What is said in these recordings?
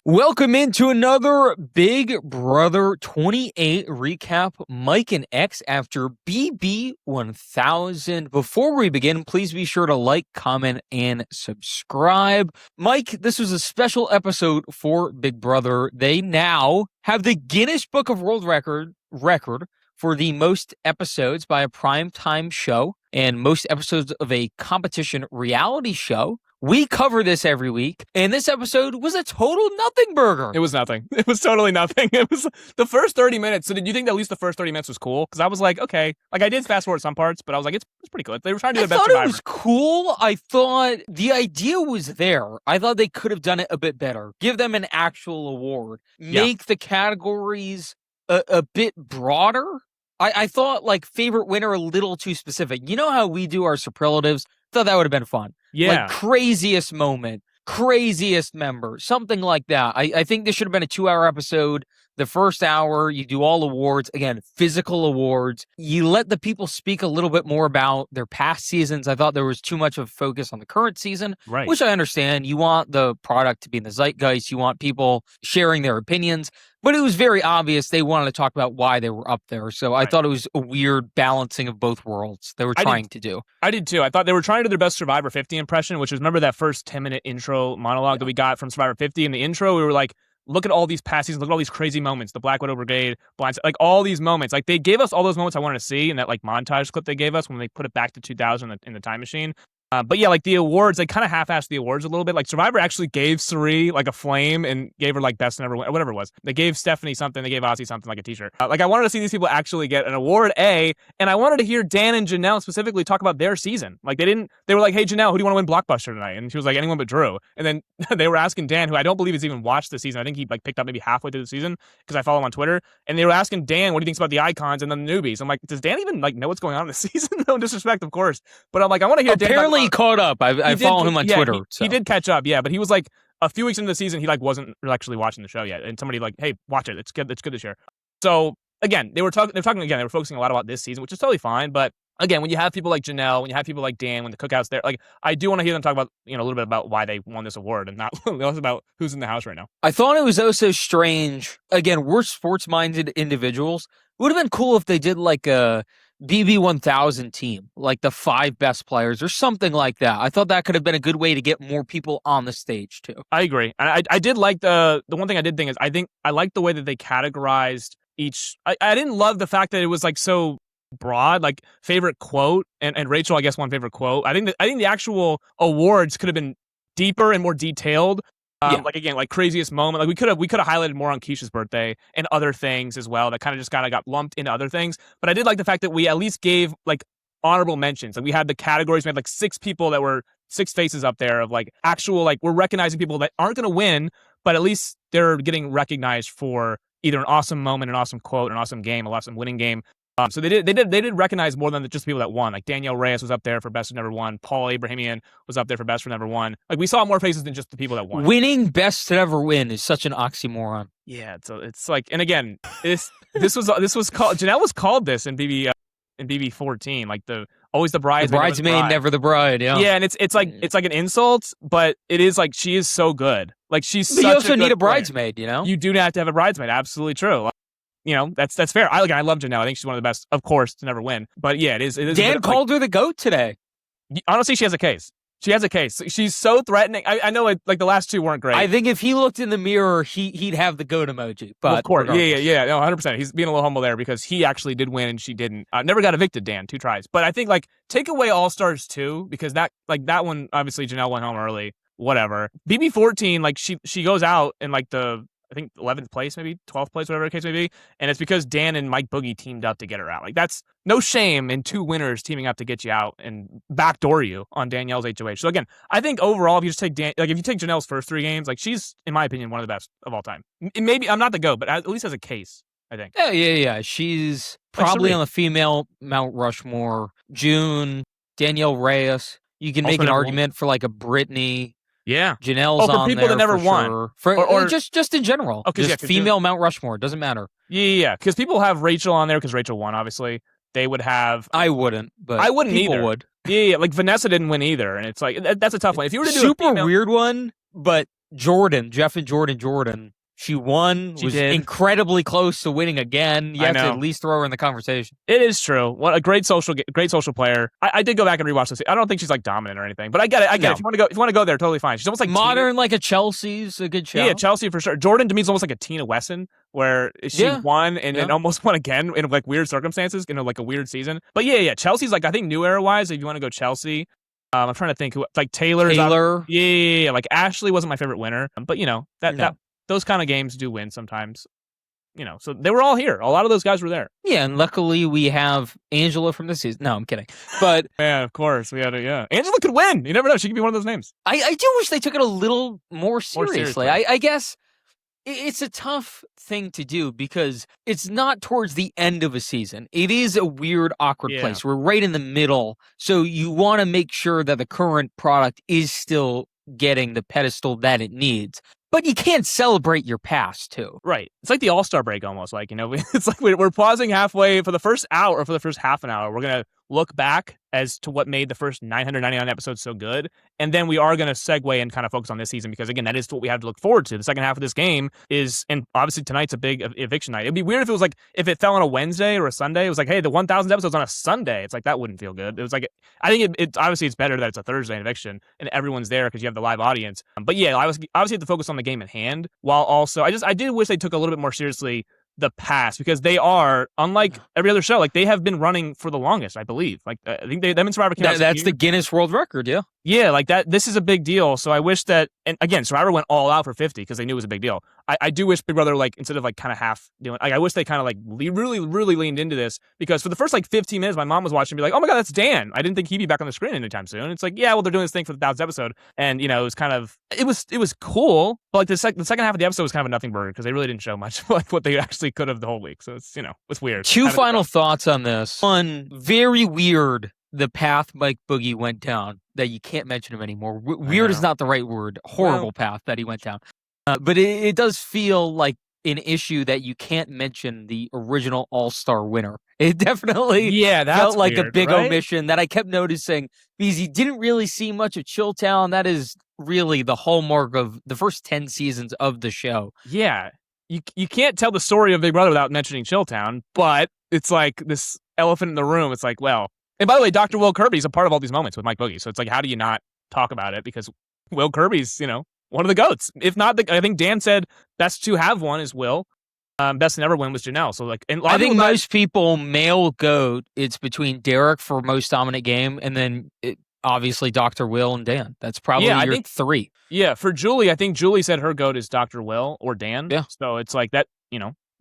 Welcome into another Big Brother 28 recap. Mike and X after BB 1000. Before we begin, please be sure to like, comment, and subscribe. Mike, this was a special episode for Big Brother. They now have the Guinness Book of World Record for the most episodes by a primetime show and most episodes of a competition reality show. We cover this every week, and this episode was a total nothing burger. It was nothing. It was totally nothing. It was the first 30 minutes. So did you think that at least the first 30 minutes was cool? Because I was like, okay. Like, I did fast forward some parts, but I was like, it's pretty cool. They were trying to do their best Survivor. I thought it was cool. I thought the idea was there. I thought they could have done it a bit better. Give them an actual award. Make the categories a bit broader. I thought, like, favorite winner a little too specific. You know how we do our superlatives? Thought that would have been fun. Yeah. Like, craziest moment, craziest member, something like that. I think this should have been a 2-hour episode. The first hour, you do all awards. Again, physical awards. You let the people speak a little bit more about their past seasons. I thought there was too much of a focus on the current season, right, which I understand. You want the product to be in the zeitgeist. You want people sharing their opinions. But it was very obvious they wanted to talk about why they were up there. So I thought it was a weird balancing of both worlds they were trying to do. I did too. I thought they were trying to do their best Survivor 50 impression, which was, remember that first 10-minute intro monologue that we got from Survivor 50? In the intro, we were like, look at all these past seasons, look at all these crazy moments, the Black Widow Brigade, Blindside, like all these moments. Like, they gave us all those moments I wanted to see in that like montage clip they gave us when they put it back to 2000 in the time machine. But yeah, like the awards, they kind of half-assed the awards a little bit. Like, Survivor actually gave Suri like a flame and gave her like best never win, or whatever it was. They gave Stephanie something, they gave Ozzy something, like a t-shirt. Like, I wanted to see these people actually get an award, and I wanted to hear Dan and Janelle specifically talk about their season. Like, they were like, hey, Janelle, who do you want to win Blockbuster tonight? And she was like, anyone but Drew. And then they were asking Dan, who I don't believe has even watched the season. I think he like picked up maybe halfway through the season because I follow him on Twitter. And they were asking Dan what he thinks about the icons and then the newbies. I'm like, does Dan even like know what's going on in the season? No disrespect, of course. But I'm like, I want to hear Dan. Apparently he caught up. I follow him on Twitter. He did catch up, yeah, but he was like a few weeks into the season, he like wasn't actually watching the show yet, and somebody like, hey, watch it, it's good this year. So again, they were focusing a lot about this season, which is totally fine. But again, when you have people like Janelle, when you have people like Dan, when the Cookout's there, like, I do want to hear them talk about, a little bit about why they won this award and not less about who's in the house right now. I thought it was also strange. Again, we're sports-minded individuals. It would have been cool if they did like a BB 1000 team, like the 5 best players or something like that. I thought that could have been a good way to get more people on the stage too. I agree. And I did like the one thing I did think is I liked the way that they categorized each. I didn't love the fact that it was like so broad, like favorite quote, and Rachel, I guess, one favorite quote. I think the actual awards could have been deeper and more detailed. Like, again, like craziest moment. Like, we could have highlighted more on Keisha's birthday and other things as well that kind of got lumped into other things. But I did like the fact that we at least gave like honorable mentions. Like, we had the categories. We had like 6 people that were 6 faces up there of like actual, like, we're recognizing people that aren't going to win, but at least they're getting recognized for either an awesome moment, an awesome quote, an awesome game, an awesome winning game. So they did recognize more than just people that won. Like, Danielle Reyes was up there for best of never won. Paul Abrahamian was up there for best for never won. Like, we saw more faces than just the people that won. Winning best to never win is such an oxymoron. Yeah, it's like, and again, this was called, Janelle was called this in BB 14, like always the bridesmaid, the bridesmaid, never the bride. Yeah, yeah, and it's like an insult, but it is like, she is so good. Like, she's. But you also need a bridesmaid, player. You do have to have a bridesmaid. Absolutely true. That's fair. I love Janelle. I think she's one of the best, of course, to never win. But yeah, it is. Dan called her the GOAT today. Honestly, she has a case. She's so threatening. I know like the last 2 weren't great. I think if he looked in the mirror, he'd have the GOAT emoji. But well, of course, yeah. No, 100%. He's being a little humble there because he actually did win and she didn't. Never got evicted, Dan, 2 tries. But I think like take away All Stars 2 because that one, obviously Janelle went home early. Whatever. BB 14, like she goes out in like I think 11th place, maybe 12th place, whatever the case may be. And it's because Dan and Mike Boogie teamed up to get her out. Like, that's no shame in 2 winners teaming up to get you out and backdoor you on Danielle's HOH. So again, I think overall, if you just take if you take Janelle's first 3 games, like, she's, in my opinion, one of the best of all time. Maybe I'm not the GOAT, but at least as a case, I think. Yeah. She's probably on the female Mount Rushmore. June, Danielle Reyes. You can make an argument for like a Brittany. Yeah, Janelle's for on people there that never for won, sure. or just in general. Just female Mount Rushmore, doesn't matter. Yeah, because people have Rachel on there because Rachel won. Obviously, they would have. I wouldn't, but I wouldn't people either. Would. Yeah, like Vanessa didn't win either, and it's like that's a tough one. If you were to do super weird one, but Jeff and Jordan. She won, She was did. incredibly close to winning again. You I have to know. at least throw her in the conversation. It is true. What a great social player. I did go back and rewatch this. I don't think she's like dominant or anything, but I get it. No. If you want to go there, totally fine. She's almost like Modern, like a Chelsea's a good show. Yeah, Chelsea for sure. Jordan to me is almost like a Tina Wesson, where she won and then almost won again in like weird circumstances, like a weird season. But yeah. Chelsea's like, I think new era wise, if you want to go Chelsea, I'm trying to think who, like Taylor. Yeah. Like Ashley wasn't my favorite winner, but that those kind of games do win sometimes. So they were all here. A lot of those guys were there. Yeah, and luckily we have Angela from this season. No, I'm kidding. But yeah, of course we had Angela could win. You never know. She could be one of those names. I do wish they took it a little more seriously. I guess it's a tough thing to do because it's not towards the end of a season. It is a weird, awkward place. We're right in the middle. So you want to make sure that the current product is still getting the pedestal that it needs. But you can't celebrate your past, too. Right. It's like the All-Star break almost. Like, it's like we're pausing halfway for the first hour or for the first half an hour. We're going to look back as to what made the first 999 episodes so good. And then we are going to segue and kind of focus on this season because, again, that is what we have to look forward to. The second half of this game is, and obviously tonight's a big eviction night. It'd be weird if it was like, if it fell on a Wednesday or a Sunday. It was like, hey, the 1,000th episode's on a Sunday. It's like, that wouldn't feel good. It was like, I think it's obviously it's better that it's a Thursday eviction and everyone's there because you have the live audience. But yeah, I obviously have to focus on the game at hand while also, I did wish they took a little bit more seriously the past because they are unlike every other show. Like they have been running for the longest, I believe. Like I think them and Survivor came out. That's the Guinness World Record, yeah. Yeah, like that. This is a big deal. So I wish that, and again, Survivor went all out for 50 because they knew it was a big deal. I do wish Big Brother, like instead of like kind of half doing, like I wish they kind of like really leaned into this because for the first like 15 minutes, my mom was watching and be like, oh my God, that's Dan. I didn't think he'd be back on the screen anytime soon. It's like, yeah, well, they're doing this thing for the 1,000th episode. And it was kind of, it was cool. But like the second half of the episode was kind of a nothing burger because they really didn't show much like what they actually could have the whole week. So it's, it's weird. Two final thoughts on this. One, very weird. The path Mike Boogie went down that you can't mention him anymore. Weird is not the right word. Horrible path that he went down. But it does feel like an issue that you can't mention the original All-Star winner. It definitely felt like weird, a big right? omission that I kept noticing because you didn't really see much of Chilltown. That is really the hallmark of the first 10 seasons of the show. Yeah. You can't tell the story of Big Brother without mentioning Chilltown, but it's like this elephant in the room. It's like, well, and by the way, Dr. Will Kirby's a part of all these moments with Mike Boogie. So it's like, how do you not talk about it? Because Will Kirby's, one of the GOATs. If not, I think Dan said best to have one is Will. Best to never win was Janelle. So like, and I think most people male GOAT. It's between Derek for most dominant game, and then obviously Dr. Will and Dan. That's probably your three. Yeah, for Julie, I think Julie said her GOAT is Dr. Will or Dan. Yeah. So it's like that.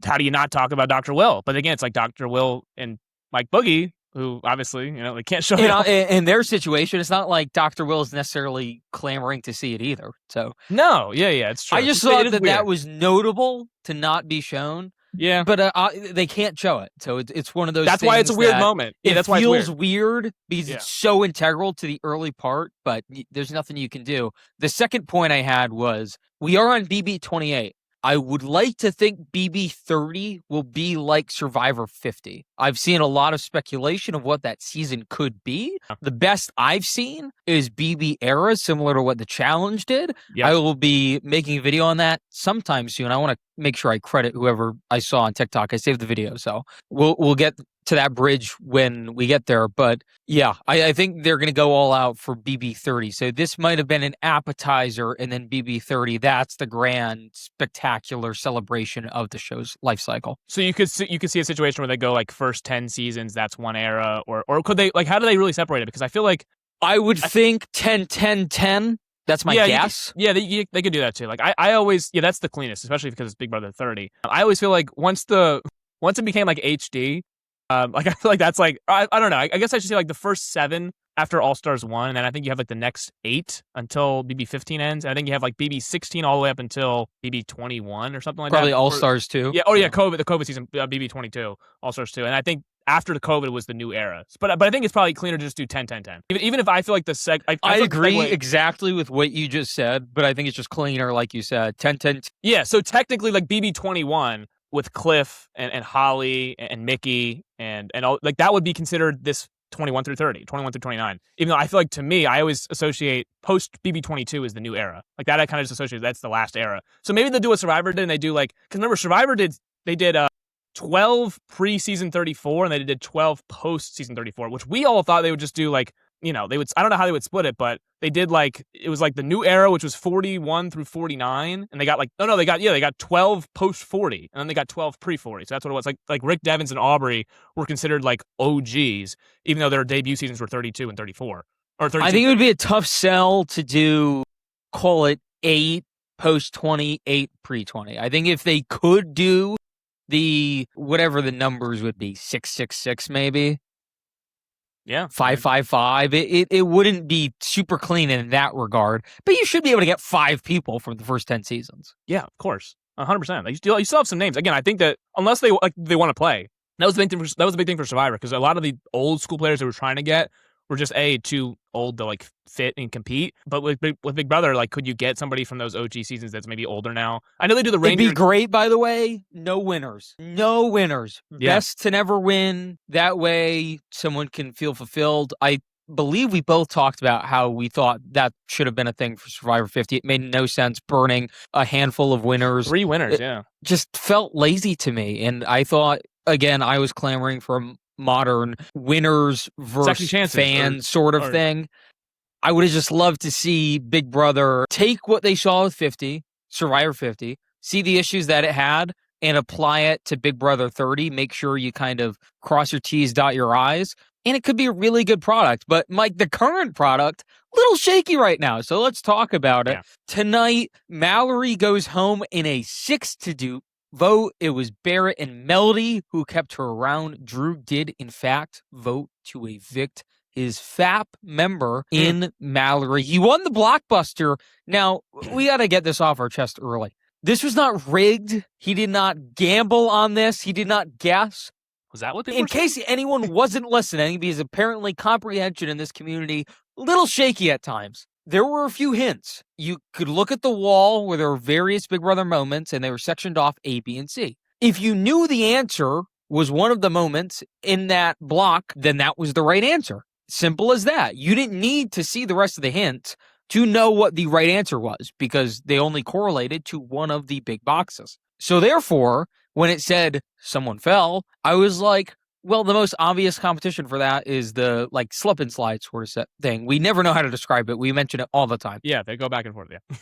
How do you not talk about Dr. Will? But again, it's like Dr. Will and Mike Boogie, who obviously, they can't show it. In their situation, it's not like Dr. Will is necessarily clamoring to see it either. So no, yeah, it's true. I just thought that was notable to not be shown. Yeah, but they can't show it, so it's one of those. That's why it's a weird moment. Yeah, that's why it feels weird because it's so integral to the early part. But there's nothing you can do. The second point I had was we are on BB 28. I would like to think BB 30 will be like Survivor 50. I've seen a lot of speculation of what that season could be. The best I've seen is BB era, similar to what the challenge did. Yep. I will be making a video on that sometime soon. I want to make sure I credit whoever I saw on TikTok. I saved the video, so we'll get to that bridge when we get there. But yeah, I think they're going to go all out for BB 30. So this might have been an appetizer, and then BB 30, that's the grand, spectacular celebration of the show's life cycle. So you could see a situation where they go like first 10 seasons, that's one era, or could they, like, how do they really separate it? Because I feel like I would think 10, 10, 10. That's my guess. They could do that too. Like I always, that's the cleanest, especially because it's Big Brother 30. I always feel like once it became like HD, like I feel like that's like I don't know. I guess I should say like the first 7 after All Stars 1, and then I think you have like the next 8 until BB 15 ends, and I think you have like BB 16 all the way up until BB 21 or something like Probably that. All Stars 2. Yeah. Oh yeah, the COVID season, BB 22, All Stars 2, and I think after the COVID was the new era. But I think it's probably cleaner to just do 10, 10, 10. Even if I feel like I agree exactly with what you just said, but I think it's just cleaner, like you said, 10, 10. Yeah. So technically, like BB 21. With Cliff and Holly and Mickey and all, like that would be considered this 21 through 30, 21 through 29. Even though I feel like, to me, I always associate post BB22 as the new era. Like that, I kind of just associate that's the last era. So maybe they'll do what Survivor did, and they do like, because remember Survivor did 12 pre-season 34, and they did 12 post-season 34, which we all thought they would just do like, they would, I don't know how they would split it, but they did like, it was like the new era, which was 41 through 49, and they got like, they got 12 post-40, and then they got 12 pre-40, so that's what it was. Like Rick Devens and Aubrey were considered like OGs, even though their debut seasons were 32 and 34. Or 32. I think it would be a tough sell to do, call it 8 post-20, 8 pre-20. I think if they could do the, whatever the numbers would be, 666 maybe. Yeah. 555. It wouldn't be super clean in that regard, but you should be able to get 5 people from the first 10 seasons. Yeah, of course. 100%. You still have some names. Again, I think that unless they want to play, that was the big thing for Survivor, because a lot of the old school players they were trying to get were just too old to like fit and compete. But with Big Brother, like, could you get somebody from those OG seasons that's maybe older now? I know they do the Rangers. It'd be great, by the way. No winners. Yeah. Best to never win. That way, someone can feel fulfilled. I believe we both talked about how we thought that should have been a thing for Survivor 50. It made no sense burning a handful of winners. 3 winners, It just felt lazy to me, and I thought, again, I was clamoring for modern winners versus fans sort of thing. I would have just loved to see Big Brother take what they saw with 50, Survivor 50, see the issues that it had, and apply it to Big Brother 30. Make sure you kind of cross your T's, dot your I's, and it could be a really good product. But, Mike, the current product, a little shaky right now, so let's talk about it. Yeah. Tonight, Mallory goes home in a 6-2 vote. It was Barrett and Melody who kept her around. Drew did, in fact, vote to evict his FAP member in Mallory. He won the blockbuster. Now, we got to get this off our chest early. This was not rigged. He did not gamble on this. He did not guess. Was that what they were In case anyone wasn't listening, because apparently comprehension in this community, a little shaky at times. There were a few hints. You could look at the wall where there were various Big Brother moments, and they were sectioned off A, B, and C. If you knew the answer was one of the moments in that block, then that was the right answer. Simple as that. You didn't need to see the rest of the hints to know what the right answer was, because they only correlated to one of the big boxes. So therefore, when it said someone fell, I was like, well, the most obvious competition for that is the like slip and slide sort of thing. We never know how to describe it. We mention it all the time. Yeah, they go back and forth. Yeah.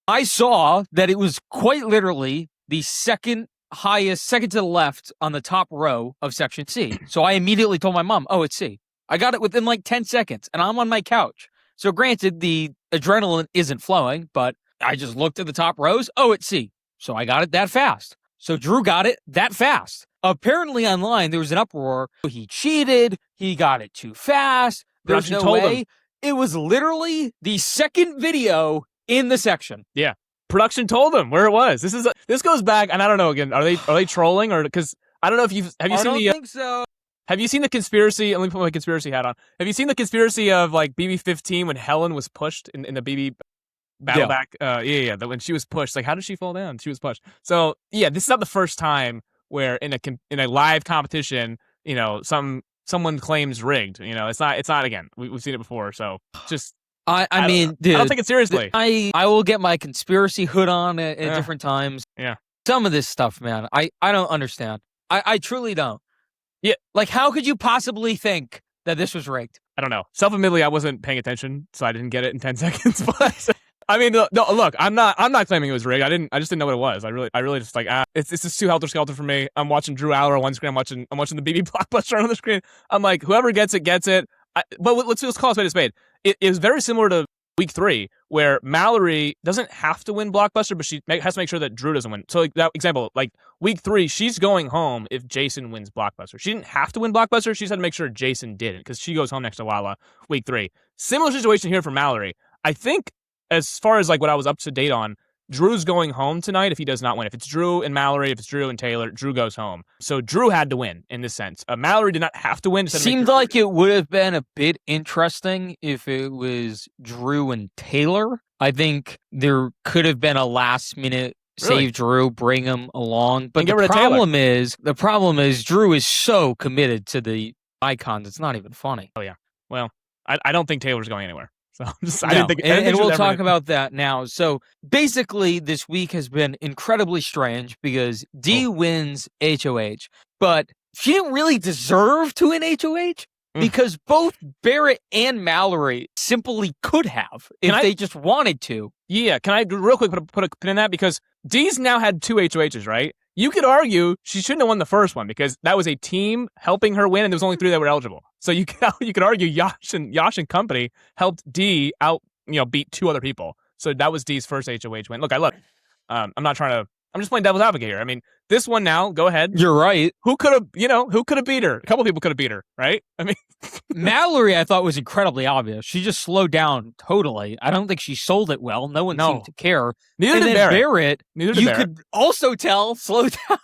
I saw that it was quite literally the second highest, second to the left on the top row of section C. So I immediately told my mom, oh, it's C. I got it within like 10 seconds, and I'm on my couch. So granted, the adrenaline isn't flowing, but I just looked at the top rows. Oh, it's C. So I got it that fast. So Drew got it that fast. Apparently online, there was an uproar. He cheated. He got it too fast. There's no way. It was literally the second video in the section. Yeah. Production told them where it was. This goes back, and I don't know, again, are they trolling, or because I don't know if I don't think so. Have you seen the conspiracy? Let me put my conspiracy hat on. Have you seen the conspiracy of like BB15 when Helen was pushed in the BB battle back? When she was pushed, like, how did she fall down? She was pushed. So yeah, this is not the first time where in a live competition, someone claims rigged. It's not again. We've seen it before. So just I mean, dude, I don't take it seriously. I will get my conspiracy hood on at different times. Yeah, some of this stuff, man, I don't understand. I truly don't. Yeah, like, how could you possibly think that this was rigged? I don't know. Self-admittedly, I wasn't paying attention, so I didn't get it in 10 seconds. But I mean, no, look, I'm not claiming it was rigged. I just didn't know what it was. I really just like, it's just too helter-skelter for me. I'm watching Drew Aller on one screen. I'm watching the BB blockbuster on the screen. I'm like, whoever gets it, gets it. But let's call a spade a spade. It is very similar to week 3, where Mallory doesn't have to win blockbuster, but she has to make sure that Drew doesn't win. So, like that example, like week 3, she's going home if Jason wins blockbuster. She didn't have to win blockbuster. She just had to make sure Jason didn't, because she goes home next to Lala week 3. Similar situation here for Mallory. I think as far as like what I was up to date on, Drew's going home tonight if he does not win. If it's Drew and Mallory, if it's Drew and Taylor, Drew goes home. So Drew had to win in this sense. Mallory did not have to win. Seemed like it would have been a bit interesting if it was Drew and Taylor. I think there could have been a last minute save Drew, bring him along. But the problem is Drew is so committed to the icons. It's not even funny. Oh yeah. Well, I don't think Taylor's going anywhere. So I No, didn't think. and we'll talk about that now. So basically, this week has been incredibly strange because D wins HOH, but she didn't really deserve to win HOH because both Barrett and Mallory simply could have if they just wanted to. Yeah, can I real quick put a pin in that, because Dee's now had 2 HOHs, right? You could argue she shouldn't have won the first one because that was a team helping her win, and there was only 3 that were eligible. So you could argue Yash and company helped Dee out, beat 2 other people. So that was Dee's first HOH win. Look, I'm not trying to. I'm just playing devil's advocate here. I mean, this one now, go ahead. You're right. Who could have beat her? A couple people could have beat her, right? I mean, Mallory, I thought was incredibly obvious. She just slowed down totally. I don't think she sold it well. No one seemed to care. Neither did Barrett. Neither did Barrett. You could also tell slow down.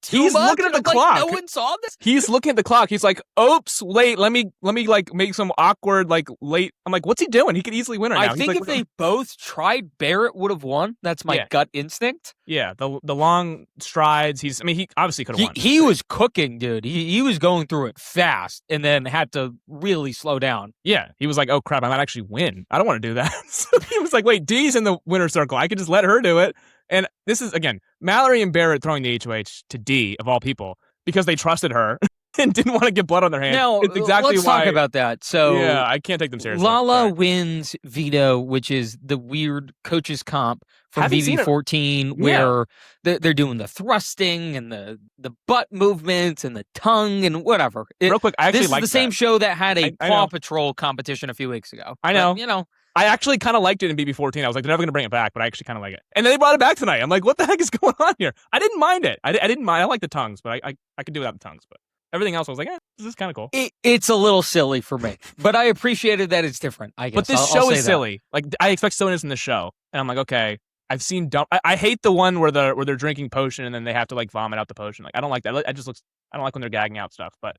He's looking at the clock. No one saw this. He's looking at the clock. He's like, "Oops, late. Let me like make some awkward late." I'm like, "What's he doing? He could easily win right now." I think if they both tried, Barrett would have won. That's my gut instinct. Yeah, the long strides. He obviously could have won. He was cooking, dude. He was going through it fast, and then had to really slow down. Yeah, he was like, "Oh crap, I might actually win. I don't want to do that." So he was like, "Wait, Dee's in the winner's circle. I could just let her do it." And this is, again, Mallory and Barrett throwing the HOH to Dee, of all people, because they trusted her and didn't want to get blood on their hands. Now, it's exactly let's talk about that. So, yeah, I can't take them seriously. Lala wins veto, which is the weird coach's comp from BB14, where they're doing the thrusting and the butt movements and the tongue and whatever. Real quick, I actually like this is the same show that had a Paw Patrol competition a few weeks ago. I know. But, I actually kind of liked it in BB14. I was like, they're never going to bring it back, but I actually kind of like it. And then they brought it back tonight. I'm like, what the heck is going on here? I didn't mind it. I didn't mind. I like the tongues, but I could do without the tongues. But everything else, I was like, this is kind of cool. It's a little silly for me, but I appreciated that it's different, I guess. But this show is silly. Like, I expect silliness in the show. And I'm like, okay, I've seen dumb. I hate the one where they're drinking potion and then they have to like vomit out the potion. Like, I don't like that. It just looks. I don't like when they're gagging out stuff. But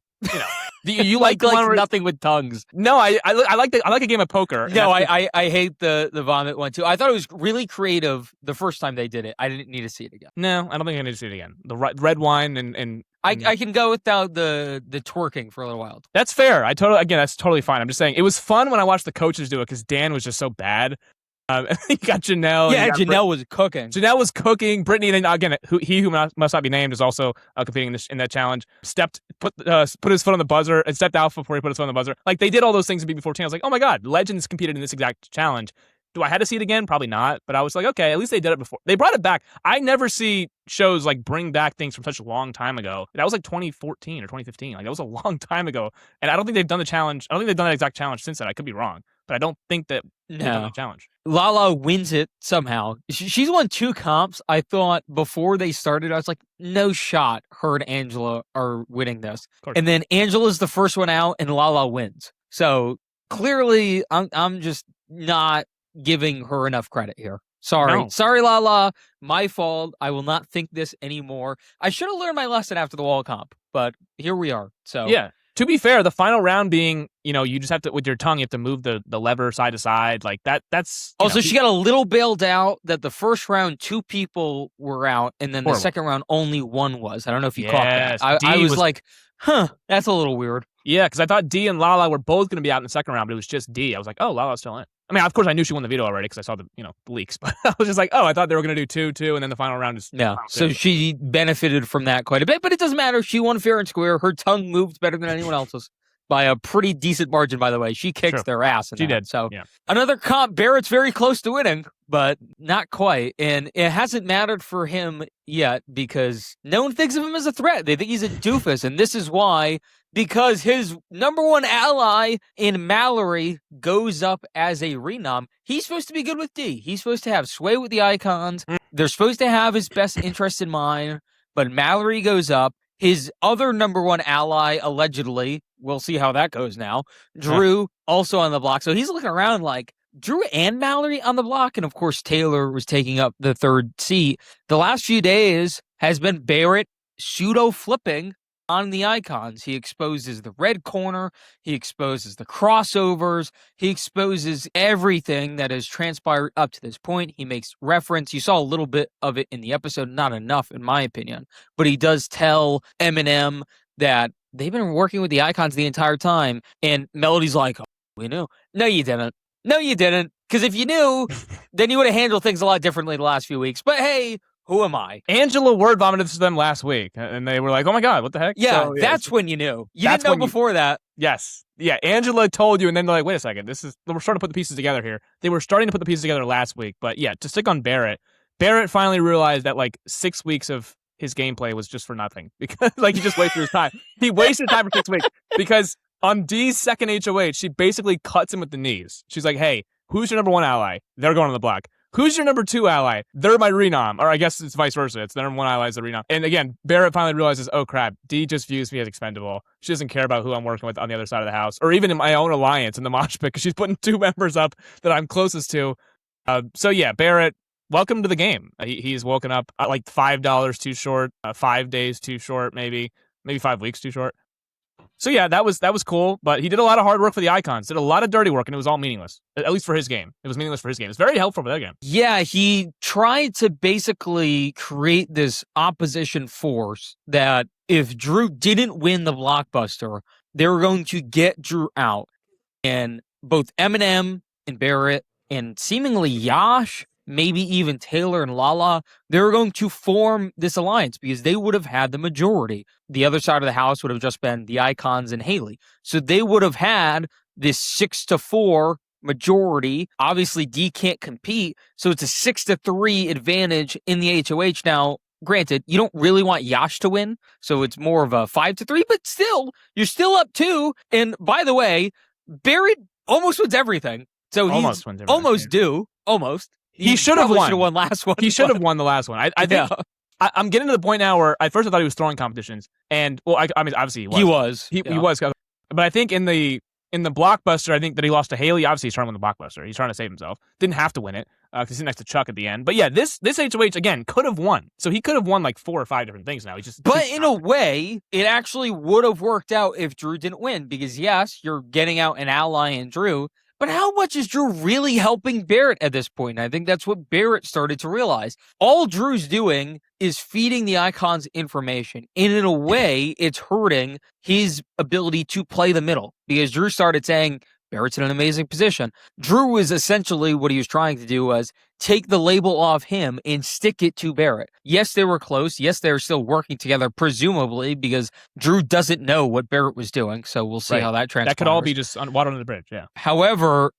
you like the one where nothing with tongues. No, I like a game of poker. No, I hate the vomit one too. I thought it was really creative the first time they did it. I didn't need to see it again. No, I don't think I need to see it again. The red wine and I can go without the twerking for a little while. That's fair. That's totally fine. I'm just saying it was fun when I watched the coaches do it because Dan was just so bad. You got Janelle. Yeah, Janelle was cooking. Janelle was cooking. Brittany, then again, who must not be named, is also competing in that challenge. Put his foot on the buzzer and stepped out before he put his foot on the buzzer. Like, they did all those things in BB14. I was like, oh my god, legends competed in this exact challenge. Do I have to see it again? Probably not. But I was like, okay, at least they did it before. They brought it back. I never see shows like bring back things from such a long time ago. That was like 2014 or 2015. Like, that was a long time ago. And I don't think they've done the challenge. I don't think they've done that exact challenge since then. I could be wrong. But I don't think that they've done the challenge. Lala wins it somehow. She's won 2 comps. I thought before they started, I was like, no shot her and Angela are winning this. And then Angela's the first one out and Lala wins. So clearly I'm just not giving her enough credit here. Sorry, Lala. My fault. I will not think this anymore. I should have learned my lesson after the wall comp, but here we are. So yeah. To be fair, the final round being, you just have to, with your tongue, you have to move the lever side to side. Like that's. Also, she got a little bailed out that the first round 2 people were out, and then the second round only 1 was. I don't know if you caught that. I was like, that's a little weird. Yeah, because I thought Dee and Lala were both going to be out in the second round, but it was just Dee. I was like, oh, Lala's still in. I mean, of course, I knew she won the veto already because I saw the leaks, but I was just like, oh, I thought they were going to do 2, and then the final round is. Yeah, so she benefited from that quite a bit, but it doesn't matter. She won fair and square. Her tongue moved better than anyone else's by a pretty decent margin, by the way. She kicked their ass. She did. So another comp, Barrett's very close to winning, but not quite. And it hasn't mattered for him yet because no one thinks of him as a threat. They think he's a doofus, and this is why. Because his number 1 ally in Mallory goes up as a renom. He's supposed to be good with D. He's supposed to have sway with the icons. They're supposed to have his best interest in mind. But Mallory goes up. His other number 1 ally, allegedly, we'll see how that goes now, Drew, also on the block. So he's looking around like, Drew and Mallory on the block. And of course, Taylor was taking up the 3rd seat. The last few days has been Barrett pseudo-flipping on the icons. He exposes the red corner. He exposes the crossovers. He exposes everything that has transpired up to this point. He makes reference. You saw a little bit of it in the episode, not enough in my opinion, but he does tell Eminem that they've been working with the icons the entire time. And Melody's like, oh, we knew. No, you didn't. No, you didn't. Because if you knew, then you would have handled things a lot differently the last few weeks. But hey, who am I? Angela word vomited to them last week, and they were like, oh my God, what the heck? Yeah, So, that's when you knew. You didn't know before that. Yes. Yeah, Angela told you, and then they're like, wait a second, we're starting to put the pieces together here. They were starting to put the pieces together last week, but yeah, to stick on Barrett finally realized that like 6 weeks of his gameplay was just for nothing, because like he just wasted his time. He wasted time for 6 weeks, because on D's second HOH, she basically cuts him with the knees. She's like, hey, who's your number 1 ally? They're going on the block. Who's your number 2 ally? They're my renom. Or I guess it's vice versa. It's the number 1 ally is the renom. And again, Barrett finally realizes, oh crap, D just views me as expendable. She doesn't care about who I'm working with on the other side of the house, or even in my own alliance in the mosh pit, because she's putting 2 members up that I'm closest to. So yeah, Barrett, welcome to the game. He's woken up like $5 too short, 5 days too short, maybe 5 weeks too short. So yeah, that was cool, but he did a lot of hard work for the icons, did a lot of dirty work, and it was all meaningless, at least for his game. It was meaningless for his game. It's very helpful for their game. Yeah, he tried to basically create this opposition force that if Drew didn't win the blockbuster, they were going to get Drew out. And both Eminem and Barrett and seemingly Yash, maybe even Taylor and Lala, they were going to form this alliance because they would have had the majority. The other side of the house would have just been the icons and Haley. So they would have had this 6-4 majority. Obviously, D can't compete, so it's a 6-3 advantage in the HOH. Now, granted, you don't really want Yash to win, so it's more of a 5-3, but still, you're still up 2. And by the way, Barrett almost wins everything. So he's almost due. Almost. He should have won last one. He should have won the last one. I think I'm getting to the point now where at first I thought he was throwing competitions, and well, I mean, obviously he was. He was. But I think in the blockbuster, I think that he lost to Haley. Obviously, he's trying to win the blockbuster. He's trying to save himself. Didn't have to win it because he's next to Chuck at the end. But yeah, this HOH again could have won. So he could have won like 4 or 5 different things now. But in a way, it actually would have worked out if Drew didn't win, because yes, you're getting out an ally in Drew. But how much is Drew really helping Barrett at this point? I think that's what Barrett started to realize. All Drew's doing is feeding the icons information. And in a way, it's hurting his ability to play the middle, because Drew started saying, Barrett's in an amazing position. Drew was essentially what he was trying to do was take the label off him and stick it to Barrett. Yes, they were close. Yes, they're still working together, presumably, because Drew doesn't know what Barrett was doing. So we'll see how that transpires. That could all be just water under the bridge, yeah. However,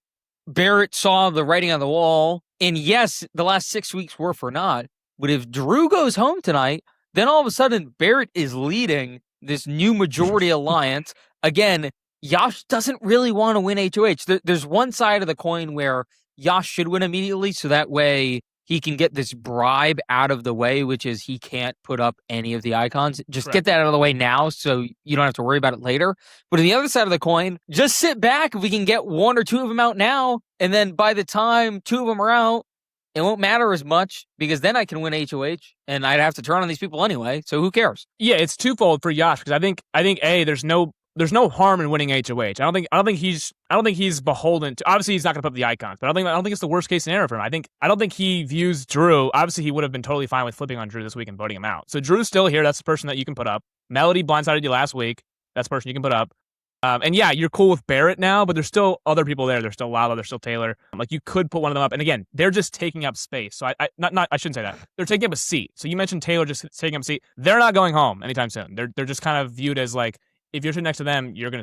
Barrett saw the writing on the wall, and yes, the last 6 weeks were for naught. But if Drew goes home tonight, then all of a sudden Barrett is leading this new majority alliance. Again, Yash doesn't really want to win HOH. There's one side of the coin where Yash should win immediately, so that way he can get this bribe out of the way, which is he can't put up any of the icons. Just get that out of the way now so you don't have to worry about it later. But on the other side of the coin, just sit back if we can get 1 or 2 of them out now, and then by the time 2 of them are out, it won't matter as much, because then I can win HOH, and I'd have to turn on these people anyway, so who cares? Yeah, it's twofold for Yash, because I think A, there's no harm in winning HOH. I don't think he's beholden to. Obviously, he's not going to put up the icons, but I don't think it's the worst case scenario for him. I don't think he views Drew. Obviously, he would have been totally fine with flipping on Drew this week and voting him out. So Drew's still here. That's the person that you can put up. Melody blindsided you last week. That's the person you can put up. And yeah, you're cool with Barrett now, but there's still other people there. There's still Lala. There's still Taylor. Like, you could put one of them up. And again, they're just taking up space. So I shouldn't say that. They're taking up a seat. So you mentioned Taylor just taking up a seat. They're not going home anytime soon. They're just kind of viewed as like, if you're sitting next to them, they're gonna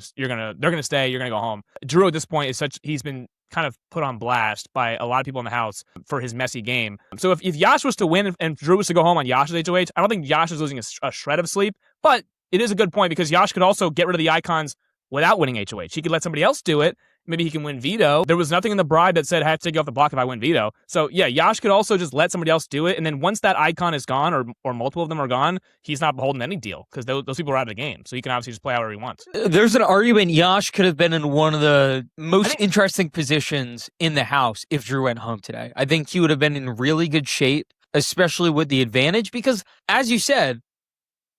stay. You're gonna go home. Drew at this point he's been kind of put on blast by a lot of people in the house for his messy game. So if Yash was to win and Drew was to go home on Yash's HOH, I don't think Yash is losing a shred of sleep. But it is a good point, because Yash could also get rid of the icons without winning HOH. He could let somebody else do it. Maybe he can win veto. There was nothing in the bribe that said I have to take you off the block if I win veto. So yeah, Yash could also just let somebody else do it. And then once that icon is gone, or multiple of them are gone, he's not beholden to any deal, because those people are out of the game. So he can obviously just play however he wants. There's an argument Yash could have been in one of the most interesting positions in the house if Drew went home today. I think he would have been in really good shape, especially with the advantage, because as you said,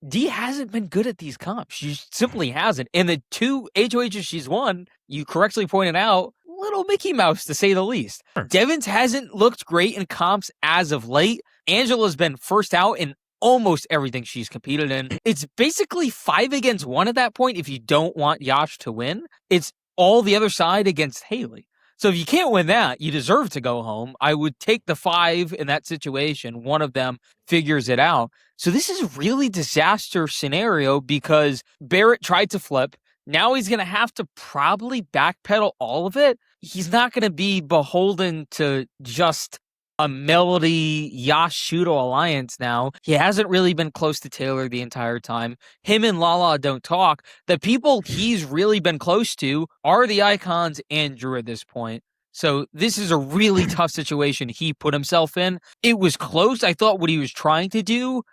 D hasn't been good at these comps. She simply hasn't. And the 2 HOHs she's won, you correctly pointed out, little Mickey Mouse to say the least. Sure. Devins hasn't looked great in comps as of late. Angela's been first out in almost everything she's competed in. It's basically 5 against 1 at that point if you don't want Yash to win. It's all the other side against Haley. So if you can't win that, you deserve to go home. I would take the 5 in that situation. One of them figures it out. So this is a really disaster scenario because Barrett tried to flip. Now he's going to have to probably backpedal all of it. He's not going to be beholden to just a Melody Yash Shudo alliance now. He hasn't really been close to Taylor the entire time. Him and Lala don't talk. The people he's really been close to are the Icons and Drew at this point. So this is a really tough situation he put himself in. It was close. I thought what he was trying to do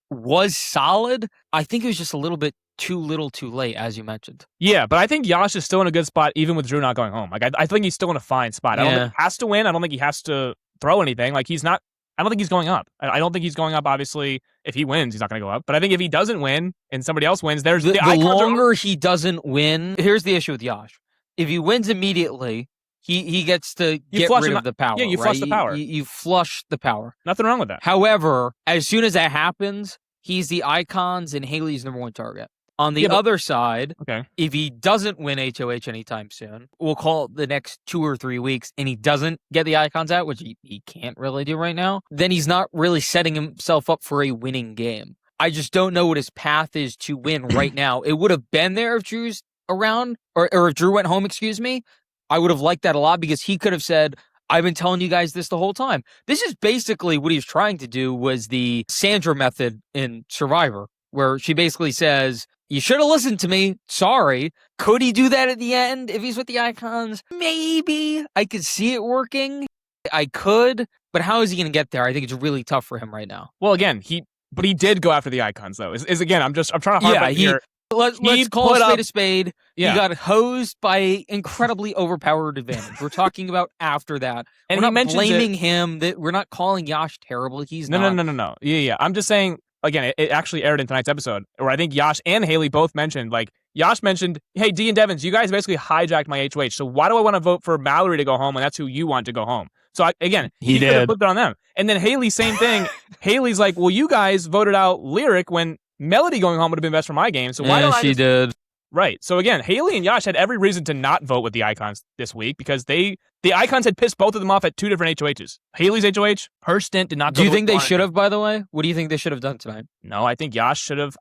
was solid. I think it was just a little bit too little too late, as you mentioned. Yeah, but I think Yash is still in a good spot, even with Drew not going home. Like I think he's still in a fine spot. I don't think he has to win. I don't think he has to throw anything. Like he's not. I don't think he's going up. I don't think he's going up. Obviously, if he wins, he's not going to go up. But I think if he doesn't win and somebody else wins, there's the longer he doesn't win. Here's the issue with Yash. If he wins immediately, he gets to get rid of the power. Yeah, you flush the power. You flush the power. Nothing wrong with that. However, as soon as that happens, he's the Icons and Haley's #1 target. On the other side, if he doesn't win HOH anytime soon, we'll call it the next 2 or 3 weeks, and he doesn't get the Icons out, which he can't really do right now, then he's not really setting himself up for a winning game. I just don't know what his path is to win right now. It would have been there if Drew's around, or if Drew went home, excuse me. I would have liked that a lot because he could have said, I've been telling you guys this the whole time. This is basically what he was trying to do was the Sandra method in Survivor, where she basically says, you should have listened to me. Sorry. Could he do that at the end if he's with the Icons? Maybe. I could see it working. I could. But how is he going to get there? I think it's really tough for him right now. Well, again, he did go after the Icons, though. Is again, I'm trying to harp on here. Let's call a spade. Yeah. He got hosed by incredibly overpowered advantage. We're talking about after that. And we're not blaming him. That we're not calling Yash terrible. He's not. No. Yeah. I'm just saying, again, it actually aired in tonight's episode, where I think Yash and Haley both mentioned, like, Yash mentioned, hey, D and Devins, you guys basically hijacked my HOH, so why do I want to vote for Mallory to go home when that's who you want to go home? So, again, he could have flipped it on them. And then Haley, same thing. Haley's like, well, you guys voted out Lyric when Melody going home would have been best for my game, so why don't I she did. Right. So again, Haley and Yash had every reason to not vote with the Icons this week because the Icons had pissed both of them off at 2 different HOHs. Haley's HOH, her stint did not go. Do you think they should have, by the way? What do you think they should have done tonight? No, I think Yash should have.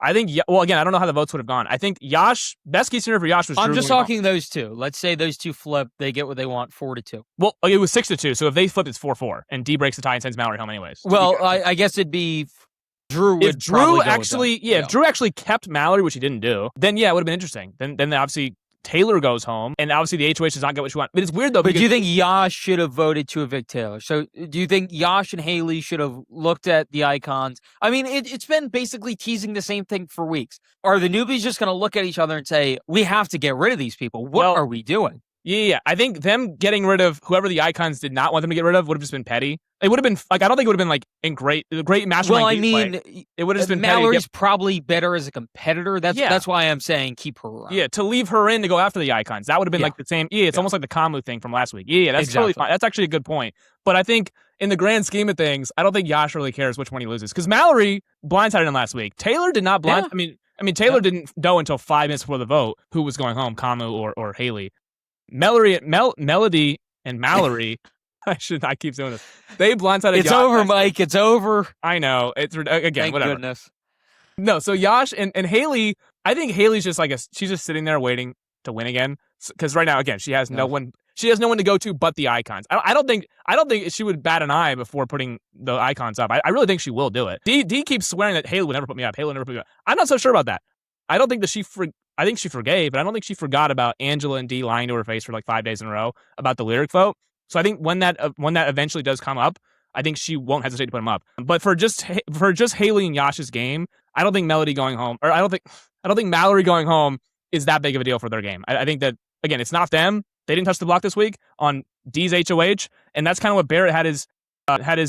Well, again, I don't know how the votes would have gone. I think Yash, best case scenario for Yash was Drew. I'm just talking those two. Let's say those two flip, they get what they want, 4-2. Well, it was 6-2, so if they flip, it's 4-4, and D breaks the tie and sends Mallory home anyways. Well, I guess it'd be Drew would if Drew actually, Drew actually kept Mallory, which he didn't do, then yeah, it would have been interesting. Then obviously Taylor goes home, and obviously the HOH does not get what she wants. But it's weird though. But do you think Yash should have voted to evict Taylor? So do you think Yash and Haley should have looked at the Icons? I mean, it's been basically teasing the same thing for weeks. Are the newbies just going to look at each other and say, we have to get rid of these people? What are we doing? Yeah. I think them getting rid of whoever the Icons did not want them to get rid of would have just been petty. It would have been like, I don't think it would have been like great mastermind. Well, I mean, it would have just been Mallory's probably better as a competitor. That's why I'm saying keep her around. Yeah, to leave her in to go after the Icons. That would have been like the same. Yeah, it's almost like the Kamu thing from last week. Yeah, that's totally fine. That's actually a good point. But I think in the grand scheme of things, I don't think Yash really cares which one he loses. Because Mallory blindsided him last week. Taylor did not blind. Yeah. I mean, Taylor didn't know until 5 minutes before the vote who was going home, Kamu or Haley. Melody and Mallory. I keep doing this. They blindsided. It's over, Mike. It's over. I know. It's again. Thank whatever. Goodness. No. So Yash and Haley. I think Haley's just like she's just sitting there waiting to win again. Because right now, again, she has no one. She has no one to go to but the Icons. I don't think she would bat an eye before putting the Icons up. I really think she will do it. D keeps swearing that Haley would never put me up. Haley would never put me up. I'm not so sure about that. I don't think that I think she forgave, but I don't think she forgot about Angela and D lying to her face for like 5 days in a row about the Lyric vote. So I think when that eventually does come up, I think she won't hesitate to put him up. But for just Haley and Yash's game, I don't think Melody going home, or I don't think Mallory going home is that big of a deal for their game. I think that again, it's not them. They didn't touch the block this week on D's HOH, and that's kind of what Barrett had his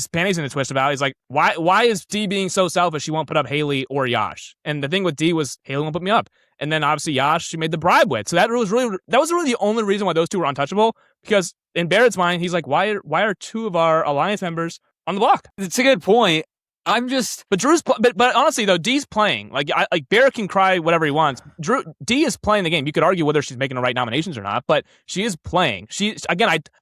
panties in a twist about. He's like, why is D being so selfish? She won't put up Haley or Yash. And the thing with D was Haley won't put me up. And then obviously Yash, she made the bribe with. So that was really the only reason why those two were untouchable. Because in Barrett's mind, he's like, why are 2 of our alliance members on the block? It's a good point. I'm just. But Drew's, but honestly though, D's playing. Like Barrett can cry whatever he wants. D is playing the game. You could argue whether she's making the right nominations or not, but she is playing.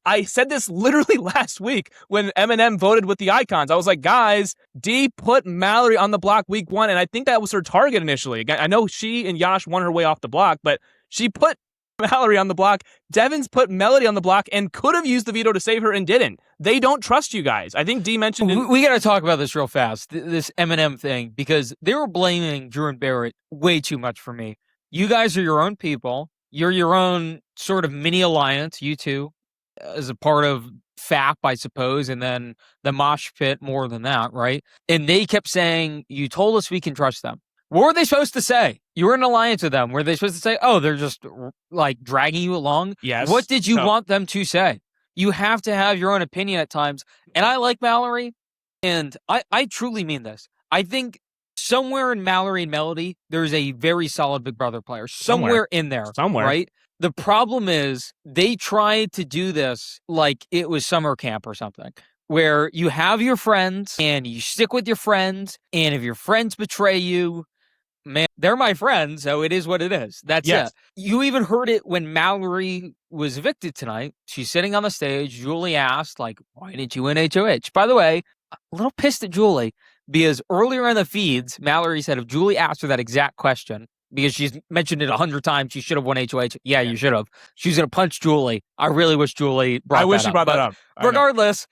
I said this literally last week when Eminem voted with the icons. I was like, guys, D put Mallory on the block week 1, and I think that was her target initially. Again, I know she and Yash won her way off the block, but she put Mallory on the block. Devins put Melody on the block and could have used the veto to save her and didn't. They don't trust you guys. I think D mentioned it. We got to talk about this real fast, this Eminem thing, because they were blaming Drew and Barrett way too much for me. You guys are your own people. You're your own sort of mini alliance, you two, as a part of FAP, I suppose, and then the mosh pit more than that, right? And they kept saying, you told us we can trust them. What were they supposed to say? You were in alliance with them. Were they supposed to say, oh, they're just like dragging you along? Yes. What did you want them to say? You have to have your own opinion at times. And I like Mallory, and I truly mean this. I think somewhere in Mallory and Melody, there's a very solid Big Brother player. Somewhere in there. Somewhere. Right? The problem is they tried to do this like it was summer camp or something, where you have your friends and you stick with your friends. And if your friends betray you, man, they're my friends, so it is what it is. That's it. You even heard it when Mallory was evicted tonight. She's sitting on the stage. Julie asked, like, why didn't you win HOH? By the way, a little pissed at Julie because earlier in the feeds, Mallory said if Julie asked her that exact question, because she's mentioned it 100 times, she should have won HOH. Yeah, you should have. She's going to punch Julie. I really wish Julie brought that up. I wish she brought that up. Regardless,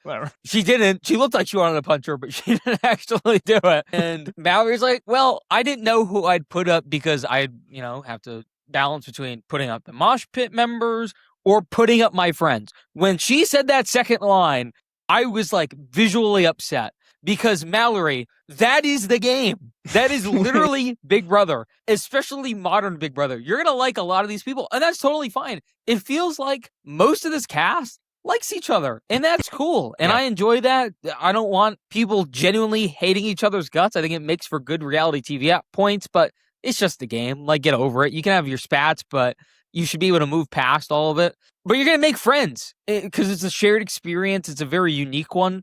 she didn't. She looked like she wanted to punch her, but she didn't actually do it. And Mallory's like, well, I didn't know who I'd put up because I'd, have to balance between putting up the mosh pit members or putting up my friends. When she said that second line, I was like visually upset. Because Mallory, that is the game. That is literally Big Brother, especially modern Big Brother. You're going to like a lot of these people, and that's totally fine. It feels like most of this cast likes each other, and that's cool. And I enjoy that. I don't want people genuinely hating each other's guts. I think it makes for good reality TV points, but it's just a game. Like, get over it. You can have your spats, but you should be able to move past all of it. But you're going to make friends because it's a shared experience. It's a very unique one.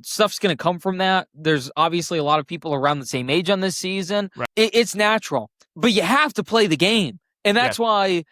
Stuff's going to come from that. There's obviously a lot of people around the same age on this season. Right. It's natural. But you have to play the game. And that's why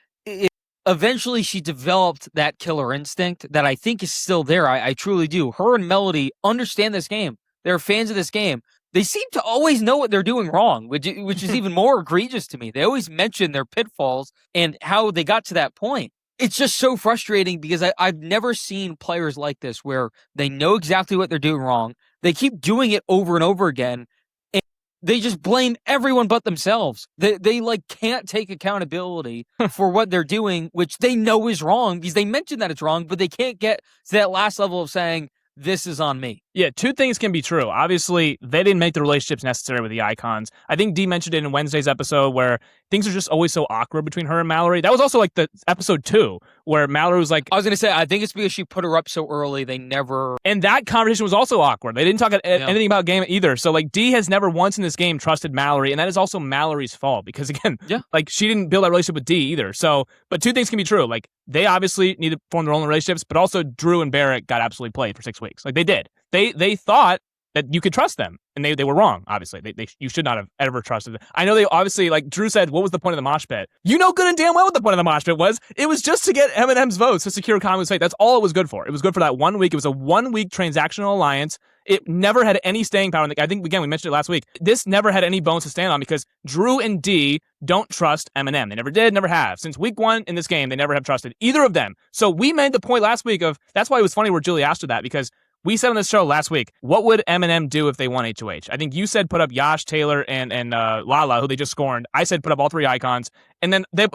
eventually she developed that killer instinct that I think is still there. I truly do. Her and Melody understand this game. They're fans of this game. They seem to always know what they're doing wrong, which is even more egregious to me. They always mention their pitfalls and how they got to that point. It's just so frustrating because I've never seen players like this where they know exactly what they're doing wrong. They keep doing it over and over again, and they just blame everyone but themselves. They like can't take accountability for what they're doing, which they know is wrong because they mention that it's wrong, but they can't get to that last level of saying, this is on me. Yeah, two things can be true. Obviously, they didn't make the relationships necessary with the icons. I think Dee mentioned it in Wednesday's episode where things are just always so awkward between her and Mallory. That was also like the episode 2 where Mallory was like... I was going to say, I think it's because she put her up so early, they never... And that conversation was also awkward. They didn't talk anything about game either. So like Dee has never once in this game trusted Mallory, and that is also Mallory's fault because again, like she didn't build that relationship with Dee either. So, but two things can be true. Like they obviously need to form their own relationships, but also Drew and Barrett got absolutely played for 6 weeks. Like they did. They thought that you could trust them, and they were wrong, obviously. You should not have ever trusted them. I know they obviously, like Drew said, what was the point of the mosh pit? You know good and damn well what the point of the mosh pit was. It was just to get Eminem's votes to secure Conway's fate. That's all it was good for. It was good for that 1 week. It was a 1 week transactional alliance. It never had any staying power. I think, again, we mentioned it last week. This never had any bones to stand on because Drew and Dee don't trust Eminem. They never did, never have. Since week 1 in this game, they never have trusted either of them. So we made the point last week of, that's why it was funny where Julie asked her that, because we said on this show last week, what would Eminem do if they won HOH? I think you said put up Yash, Taylor, and Lala, who they just scorned. I said put up all 3 icons. And then, they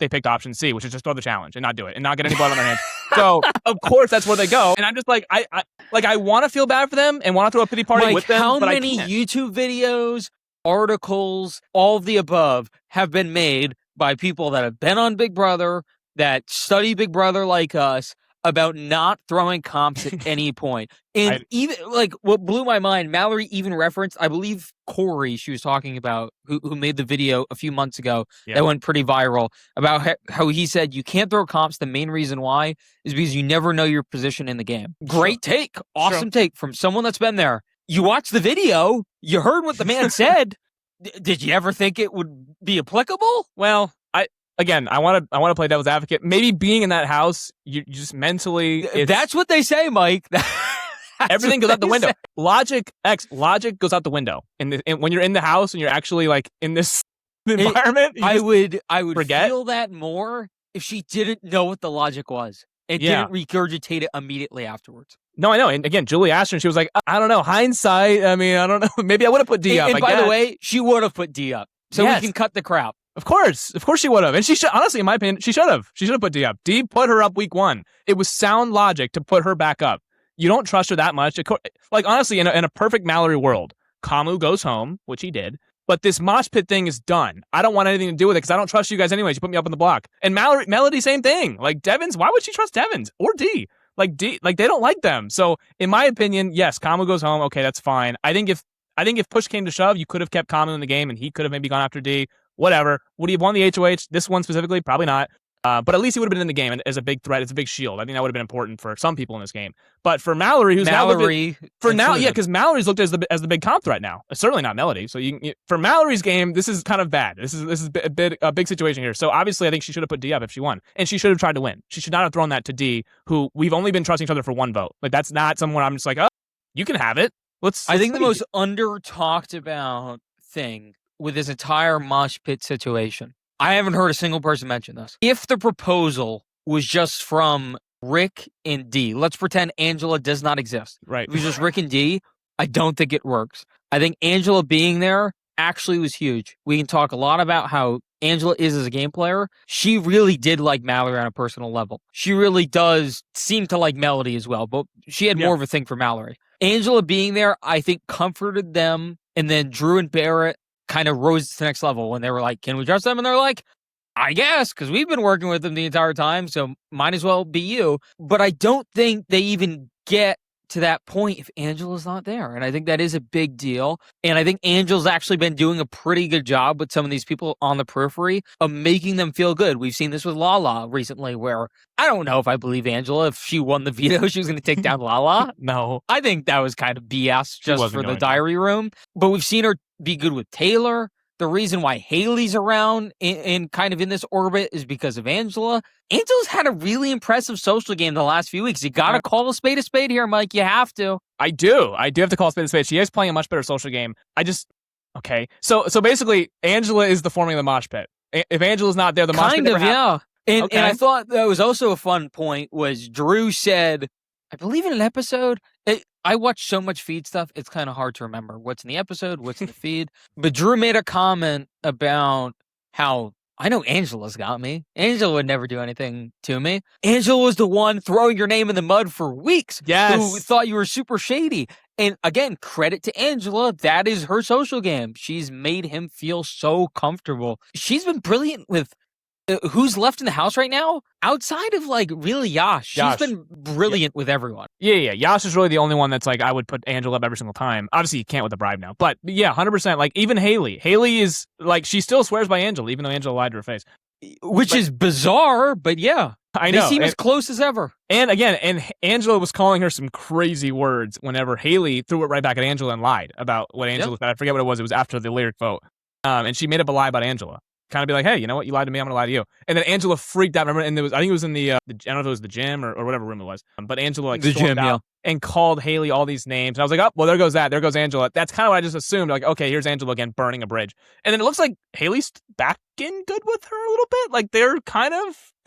picked option C, which is just throw the challenge and not do it and not get any blood on their hands. So, of course, that's where they go. And I'm just like, I want to feel bad for them and want to throw a pity party with them, but I can't. How many YouTube videos, articles, all of the above have been made by people that have been on Big Brother, that study Big Brother like us, about not throwing comps at any point. And even, like, what blew my mind, Mallory even referenced, I believe Corey, she was talking about, who made the video a few months ago that went pretty viral, about how he said you can't throw comps. The main reason why is because you never know your position in the game. Great take. Awesome take from someone that's been there. you watched the video, you heard what the man said. Did you ever think it would be applicable? Well, I want to play devil's advocate. Maybe being in that house, you just mentally. That's what they say, Mike. Everything goes out the window. Logic goes out the window. And when you're in the house and you're actually like in this environment, I would forget. feel that more if she didn't know what the logic was and didn't regurgitate it immediately afterwards. No, I know. And again, Julie asked her, and she was like, I don't know. Hindsight, I mean, I don't know. Maybe I would have put D up. And by the way, she would have put D up. So we can cut the crap. Of course she would have. And she should, honestly, in my opinion, she should have. She should have put D up. D put her up week 1. It was sound logic to put her back up. You don't trust her that much. Like, honestly, in a perfect Mallory world, Kamu goes home, which he did, but this mosh pit thing is done. I don't want anything to do with it because I don't trust you guys anyways. You put me up on the block. And Melody, same thing. Like, Devins, why would she trust Devins? Or D? Like, they don't like them. So, in my opinion, yes, Kamu goes home. Okay, that's fine. I think if push came to shove, you could have kept Kamu in the game and he could have maybe gone after D. Whatever. Would he have won the HOH? This one specifically? Probably not. But at least he would have been in the game as a big threat, as a big shield. I think that would have been important for some people in this game. But for Mallory, who's because Mallory's looked as the big comp threat now. Certainly not Melody. So for Mallory's game, this is kind of bad. This is a big situation here. So obviously, I think she should have put D up if she won, and she should have tried to win. She should not have thrown that to D, who we've only been trusting each other for 1 vote. Like, that's not someone I'm just like, oh, you can have it. I think the most under talked about thing with this entire mosh pit situation, I haven't heard a single person mention this. If the proposal was just from Rick and D, let's pretend Angela does not exist. Right. If it was just Rick and D, I don't think it works. I think Angela being there actually was huge. We can talk a lot about how Angela is as a game player. She really did like Mallory on a personal level. She really does seem to like Melody as well, but she had more of a thing for Mallory. Angela being there, I think, comforted them, and then Drew and Barrett kind of rose to the next level when they were like, can we trust them? And they're like, I guess, because we've been working with them the entire time, so might as well be you. But I don't think they even get to that point if Angela's not there. And I think that is a big deal. And I think Angela's actually been doing a pretty good job with some of these people on the periphery of making them feel good. We've seen this with Lala recently, where I don't know if I believe Angela, if she won the veto, she was going to take down Lala. No. I think that was kind of BS just for the diary room. But we've seen her be good with Taylor. The reason why Haley's around and kind of in this orbit is because of Angela. Angela's had a really impressive social game the last few weeks. You got to call a spade here, Mike. You have to. I do have to call a spade a spade. She is playing a much better social game. Okay. So basically, Angela is the forming of the mosh pit. If Angela's not there, the mosh pit never happens. And I thought that was also a fun point was Drew said, I believe in an episode, I watch so much feed stuff, it's kind of hard to remember what's in the episode, what's in the feed. But Drew made a comment about how, I know Angela's got me. Angela would never do anything to me. Angela was the one throwing your name in the mud for weeks. Yes. Who thought you were super shady. And again, credit to Angela. That is her social game. She's made him feel so comfortable. She's been brilliant with who's left in the house right now outside of like really Yash. She's been brilliant with everyone. Yeah. Yash is really the only one that's like, I would put Angela up every single time. Obviously you can't with the bribe now, but yeah, 100%. Like even Haley is like, she still swears by Angela, even though Angela lied to her face. Which is bizarre, but yeah. I know. They seem as close as ever. And again, Angela was calling her some crazy words whenever Haley threw it right back at Angela and lied about what Angela said. I forget what it was. It was after the lyric vote. And she made up a lie about Angela. Kind of be like, hey, you know what? You lied to me. I'm going to lie to you. And then Angela freaked out. Remember? And I think it was in I don't know if it was the gym or whatever room it was. But Angela like stormed out and called Haley all these names. And I was like, oh, well, there goes that. There goes Angela. That's kind of what I just assumed. Like, okay, here's Angela again burning a bridge. And then it looks like Haley's back in good with her a little bit. Like they're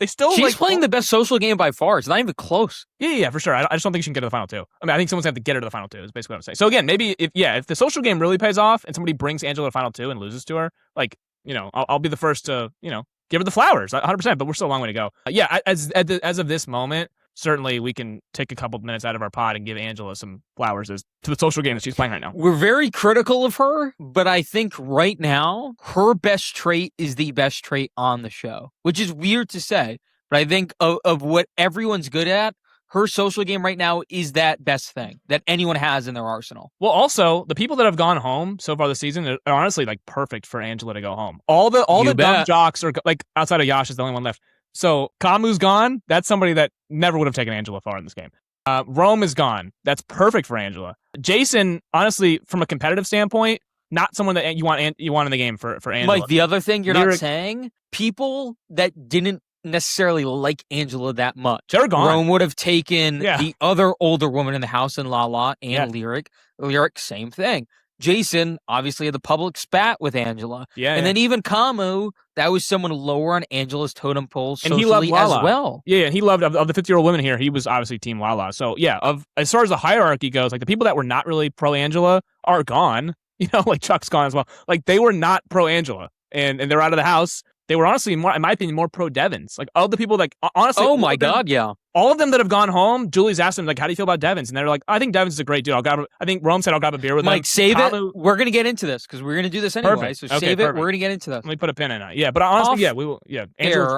she's playing the best social game by far. It's not even close. Yeah, for sure. I just don't think she can get to the final 2. I mean, I think someone's going to have to get her to the final 2 is basically what I'm saying. So again, maybe if the social game really pays off and somebody brings Angela to the final 2 and loses to her, like, I'll be the first to, give her the flowers, 100%, but we're still a long way to go. As of this moment, certainly we can take a couple minutes out of our pod and give Angela some flowers to the social game that she's playing right now. We're very critical of her, but I think right now, her best trait is the best trait on the show, which is weird to say, but I think of what everyone's good at, her social game right now is that best thing that anyone has in their arsenal. Well, also, the people that have gone home so far this season are honestly like perfect for Angela to go home. All the dumb jocks are like outside of Yash is the only one left. So Kamu's gone. That's somebody that never would have taken Angela far in this game. Rome is gone. That's perfect for Angela. Jason, honestly, from a competitive standpoint, not someone that you want in the game for Angela. Mike, the other thing you're not saying, people that didn't necessarily like Angela that much. They're gone. Rome would have taken the other older woman in the house in Lala and Lyric. Lyric, same thing. Jason obviously had the public spat with Angela. And then even Kamu, that was someone lower on Angela's totem pole socially, and he loved Lala as well. Yeah, and he loved, of the 50-year-old women here, he was obviously Team Lala. So yeah, as far as the hierarchy goes, like the people that were not really pro Angela are gone. Like Chuck's gone as well. Like they were not pro Angela, and they're out of the house. They were honestly, more, in my opinion, more pro Devins. Like all the people, like honestly, oh my god, yeah, all of them that have gone home. Julie's asked them, like, how do you feel about Devins? And they're like, I think Devins is a great dude. I think Rome said I'll grab a beer with him. Mike, save it. We're gonna get into this because we're gonna do this anyway. Perfect. So save it. We're gonna get into this. Let me put a pin in it. Yeah, but honestly, we will. Yeah,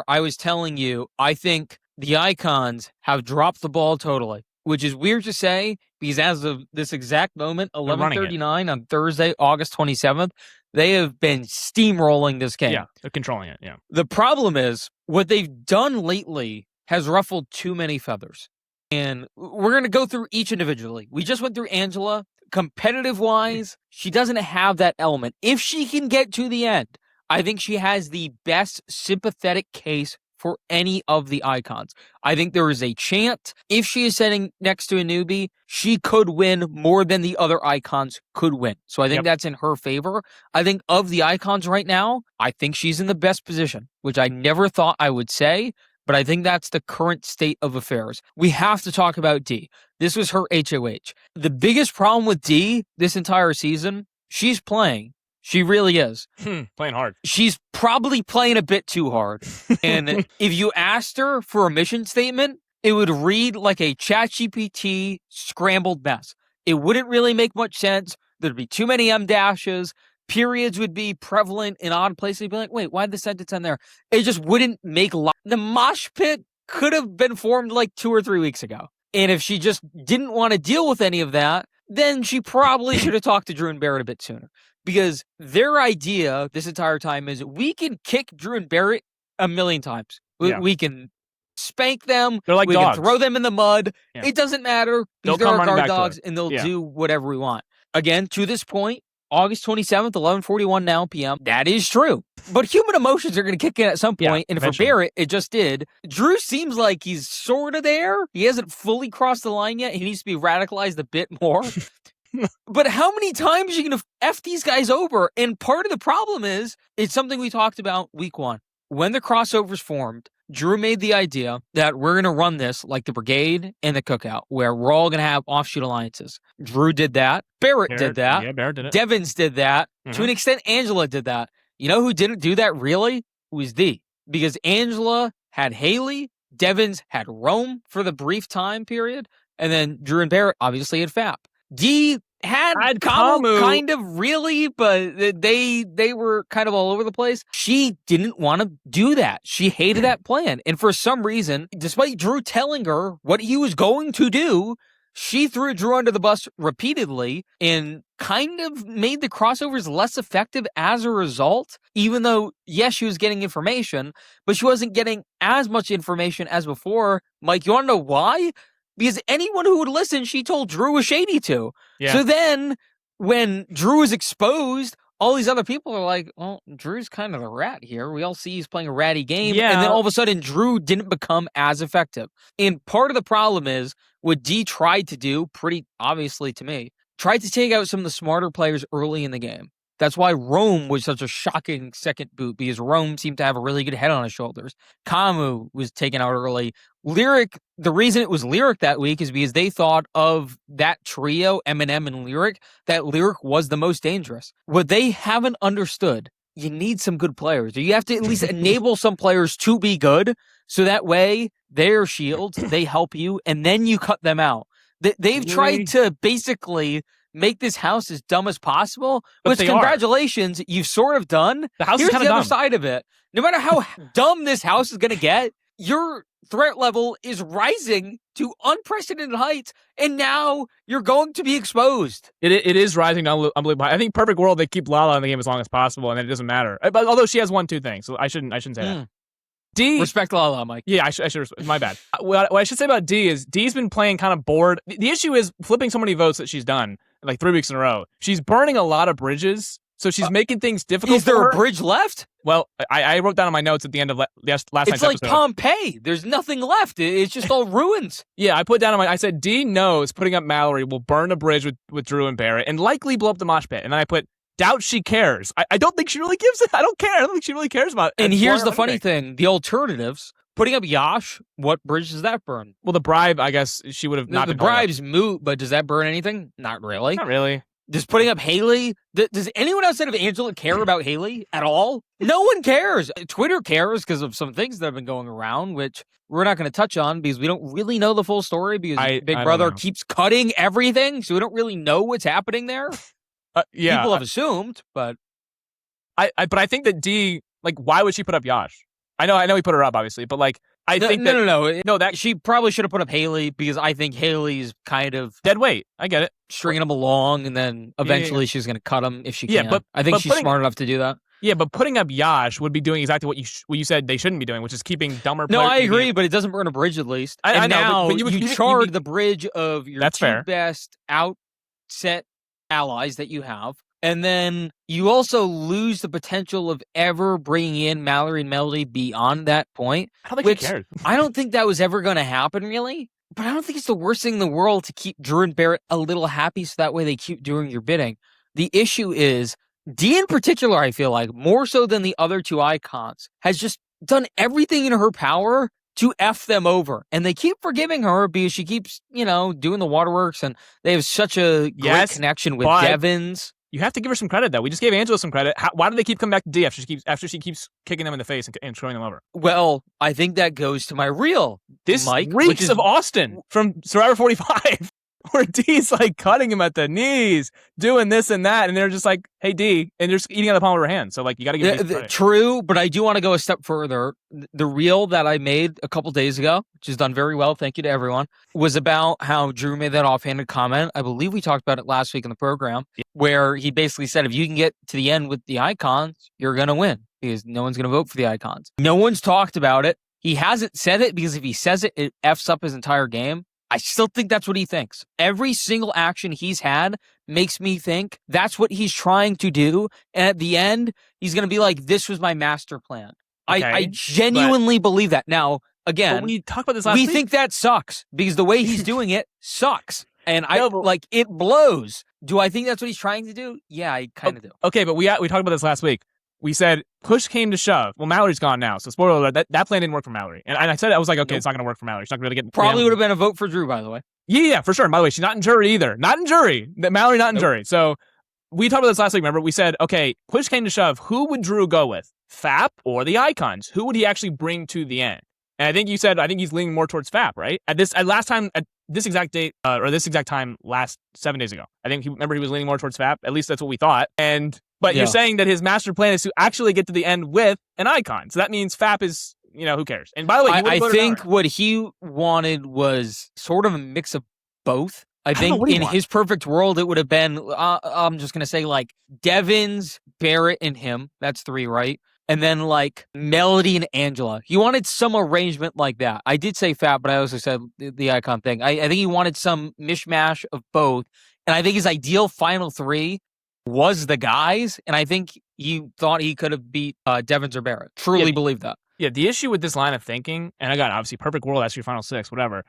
I was telling you, I think the Icons have dropped the ball totally, which is weird to say because as of this exact moment, 11:39 on Thursday, August 27th. They have been steamrolling this game. Yeah, they're controlling it, yeah. The problem is, what they've done lately has ruffled too many feathers. And we're going to go through each individually. We just went through Angela. Competitive-wise, she doesn't have that element. If she can get to the end, I think she has the best sympathetic case for any of the Icons. I think there is a chance if she is sitting next to a newbie, she could win more than the other Icons could win. So I think that's in her favor. I think of the Icons right now, I think she's in the best position, which I never thought I would say, but I think that's the current state of affairs. We have to talk about D. This was her HOH. The biggest problem with D this entire season, she's playing. She really is. Playing hard. She's probably playing a bit too hard. And if you asked her for a mission statement, it would read like a ChatGPT scrambled mess. It wouldn't really make much sense. There'd be too many M dashes. Periods would be prevalent in odd places. You'd be like, wait, why'd the sentence end there? It just wouldn't make the mosh pit could have been formed like 2 or 3 weeks ago. And if she just didn't want to deal with any of that, then she probably should have talked to Drew and Barrett a bit sooner. Because their idea this entire time is we can kick Drew and Barrett a million times. We can spank them. They're like we dogs. can throw them in the mud. Yeah. It doesn't matter. They're our guard dogs, and they'll do whatever we want. Again, to this point, August 27th, 11:41 now p.m. That is true. But human emotions are going to kick in at some point, and eventually. For Barrett, it just did. Drew seems like he's sort of there. He hasn't fully crossed the line yet. He needs to be radicalized a bit more. But how many times are you going to F these guys over? And part of the problem is, it's something we talked about week 1. When the crossovers formed, Drew made the idea that we're going to run this like the Brigade and the Cookout, where we're all going to have offshoot alliances. Drew did that. Barrett did that. Yeah, Barrett did it. Devins did that. To an extent, Angela did that. You know who didn't do that really? It was D. Because Angela had Haley, Devins had Rome for the brief time period, and then Drew and Barrett obviously had FAP. D had Kamu kind of really, but they were kind of all over the place. She didn't want to do that. She hated that plan. And for some reason, despite Drew telling her what he was going to do, she threw Drew under the bus repeatedly and kind of made the crossovers less effective as a result, even though, yes, she was getting information, but she wasn't getting as much information as before. Mike, you want to know why? Because anyone who would listen, she told Drew was shady to. Yeah. So then, when Drew was exposed, all these other people are like, well, Drew's kind of the rat here. We all see he's playing a ratty game. Yeah. And then all of a sudden, Drew didn't become as effective. And part of the problem is, what D tried to do, pretty obviously to me, tried to take out some of the smarter players early in the game. That's why Rome was such a shocking second boot, because Rome seemed to have a really good head on his shoulders. Kamu was taken out early. Lyric, the reason it was Lyric that week is because they thought of that trio, Eminem and Lyric, that Lyric was the most dangerous. What they haven't understood, you need some good players. You have to at least enable some players to be good, so that way they're shields, they help you, and then you cut them out. They've tried to basically make this house as dumb as possible, which congratulations, you've sort of done. The house Here's is the other dumb. side of it. No matter how dumb this house is going to get, your threat level is rising to unprecedented heights, and now you're going to be exposed. It is rising to unbelievable. I think perfect world, they keep Lala in the game as long as possible, and then it doesn't matter. But although she has 1-2 things, so I shouldn't say that. D. Respect Lala, Mike. Yeah, I should. My bad. What I should say about D is D's been playing kind of bored. The issue is flipping so many votes that she's done like 3 weeks in a row. She's burning a lot of bridges, so she's making things difficult. Is there a bridge left? Well, I wrote down on my notes at the end of last night's episode. It's like Pompeii. There's nothing left. It's just all ruins. Yeah, I put down I said D knows putting up Mallory will burn a bridge with Drew and Barrett and likely blow up the mosh pit. And then I put doubt she cares. I don't think she really gives it. I don't care. I don't think she really cares about it. And here's the funny thing. The alternatives, putting up Yash, what bridge does that burn? Well, the bribe, I guess she would have not The been bribe's moot, but does that burn anything? Not really. Not really. Just putting up Haley. Does anyone outside of Angela care about Haley at all? No one cares. Twitter cares because of some things that have been going around, which we're not going to touch on because we don't really know the full story because Big Brother keeps cutting everything, so we don't really know what's happening there. Yeah, people have assumed, but I think that D, like, why would she put up Yash? I know he put her up, obviously, but like, I think that she probably should have put up Haley because I think Haley's kind of dead weight. I get it, stringing him along, and then eventually she's going to cut him if she can. But I think she's smart enough to do that. Yeah, but putting up Yash would be doing exactly what you said they shouldn't be doing, which is keeping dumber. No, I agree, but it doesn't burn a bridge at least. I know, now but you charred the bridge of your two best outset allies that you have. And then you also lose the potential of ever bringing in Mallory and Melody beyond that point. I don't think she cared. I don't think that was ever going to happen, really. But I don't think it's the worst thing in the world to keep Drew and Barrett a little happy so that way they keep doing your bidding. The issue is, Dee in particular, I feel like, more so than the other two icons, has just done everything in her power to F them over. And they keep forgiving her because she keeps, doing the waterworks, and they have such a great connection with Devins. You have to give her some credit, though. We just gave Angela some credit. Why do they keep coming back to D after she keeps kicking them in the face and throwing them over? Well, I think that goes to my reel. This Mike, reeks of Austin from Survivor 45, where D's like cutting him at the knees, doing this and that, and they're just like, "Hey, D," and they're just eating out the palm of her hand. So like, you got to give D credit. True, but I do want to go a step further. The reel that I made a couple days ago, which has done very well, thank you to everyone, was about how Drew made that offhanded comment. I believe we talked about it last week in the program, where he basically said, if you can get to the end with the icons, you're going to win because no one's going to vote for the icons. No one's talked about it. He hasn't said it because if he says it, it F's up his entire game. I still think that's what he thinks. Every single action he's had makes me think that's what he's trying to do. And at the end, he's going to be like, this was my master plan. Okay, I genuinely believe that. Now, again, we talked about this last week. Think that sucks because the way he's doing it sucks. And it blows. Do I think that's what he's trying to do? Yeah, I kind of do. Okay, but we talked about this last week. We said, push came to shove. Well, Mallory's gone now. So spoiler alert, that plan didn't work for Mallory. And I said, I was like, okay, It's not going to work for Mallory. She's not going to get... Probably would have been a vote for Drew, by the way. Yeah, for sure. And by the way, she's not in jury either. Not in jury. Mallory not in jury. So we talked about this last week, remember? We said, okay, push came to shove. Who would Drew go with? FAP or the icons? Who would he actually bring to the end? And I think you said, he's leaning more towards FAP, right? At this exact date, or this exact time, 7 days ago. I think he was leaning more towards FAP. At least that's what we thought. But you're saying that his master plan is to actually get to the end with an icon. So that means FAP is, who cares? And by the way, I think what he wanted was sort of a mix of both. I think in his perfect world, it would have been, I'm just going to say like Devins, Barrett, and him. That's 3, right? And then like Melody and Angela. He wanted some arrangement like that. I did say FAP, but I also said the icon thing. I think he wanted some mishmash of both. And I think his ideal final 3 was the guys, and I think he thought he could have beat Devins or Barrett. Truly believe that. Yeah, the issue with this line of thinking, and again, obviously, perfect world, that's your final 6, whatever.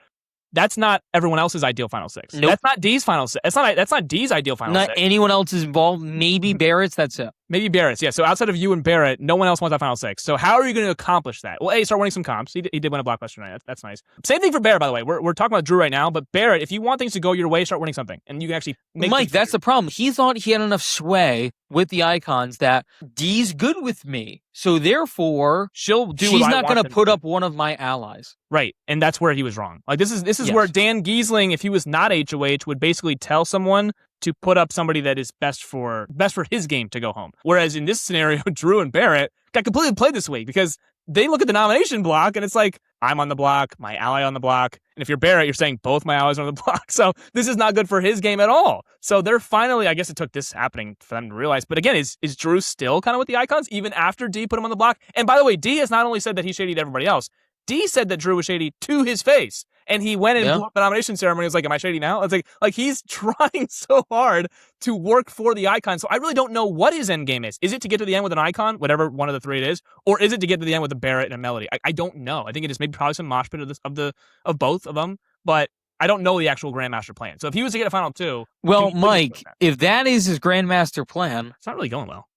That's not everyone else's ideal final 6. Nope. That's not D's final 6. That's not D's ideal final 6. Not anyone else is involved. Maybe Barrett's, that's it. Maybe Barrett's, yeah. So outside of you and Barrett, no one else wants that final 6. So how are you going to accomplish that? Well, A, start winning some comps. He did win a blockbuster night. That's nice. Same thing for Barrett, by the way. We're talking about Drew right now, but Barrett, if you want things to go your way, start winning something. And you can actually make Mike, that's the problem. He thought he had enough sway with the icons that D's good with me. So therefore, she's not going to put up one of my allies. Right. And that's where he was wrong. Like this is where Dan Giesling, if he was not HOH, would basically tell someone to put up somebody that is best for his game to go home. Whereas in this scenario, Drew and Barrett got completely played this week because they look at the nomination block and it's like, I'm on the block, my ally on the block. And if you're Barrett, you're saying both my allies are on the block. So this is not good for his game at all. So they're finally, I guess it took this happening for them to realize. But again, is Drew still kind of with the icons, even after D put him on the block? And by the way, D has not only said that he's shady to everybody else, D said that Drew was shady to his face. And he went and blew up the nomination ceremony. He was like, am I shady now? It's like he's trying so hard to work for the icon. So I really don't know what his end game is. Is it to get to the end with an icon, whatever one of the three it is, or is it to get to the end with a Barrett and a Melody? I don't know. I think it is maybe probably some mosh pit of both of them, but I don't know the actual Grandmaster plan. So if he was to get a final two, well, Mike, if that is his Grandmaster plan, it's not really going well.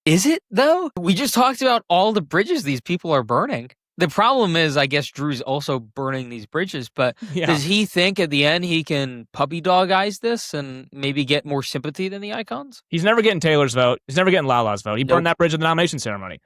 Is it though? We just talked about all the bridges these people are burning. The problem is, I guess Drew's also burning these bridges, but does he think at the end he can puppy dog eyes this and maybe get more sympathy than the icons? He's never getting Taylor's vote. He's never getting Lala's vote. He burned that bridge at the nomination ceremony.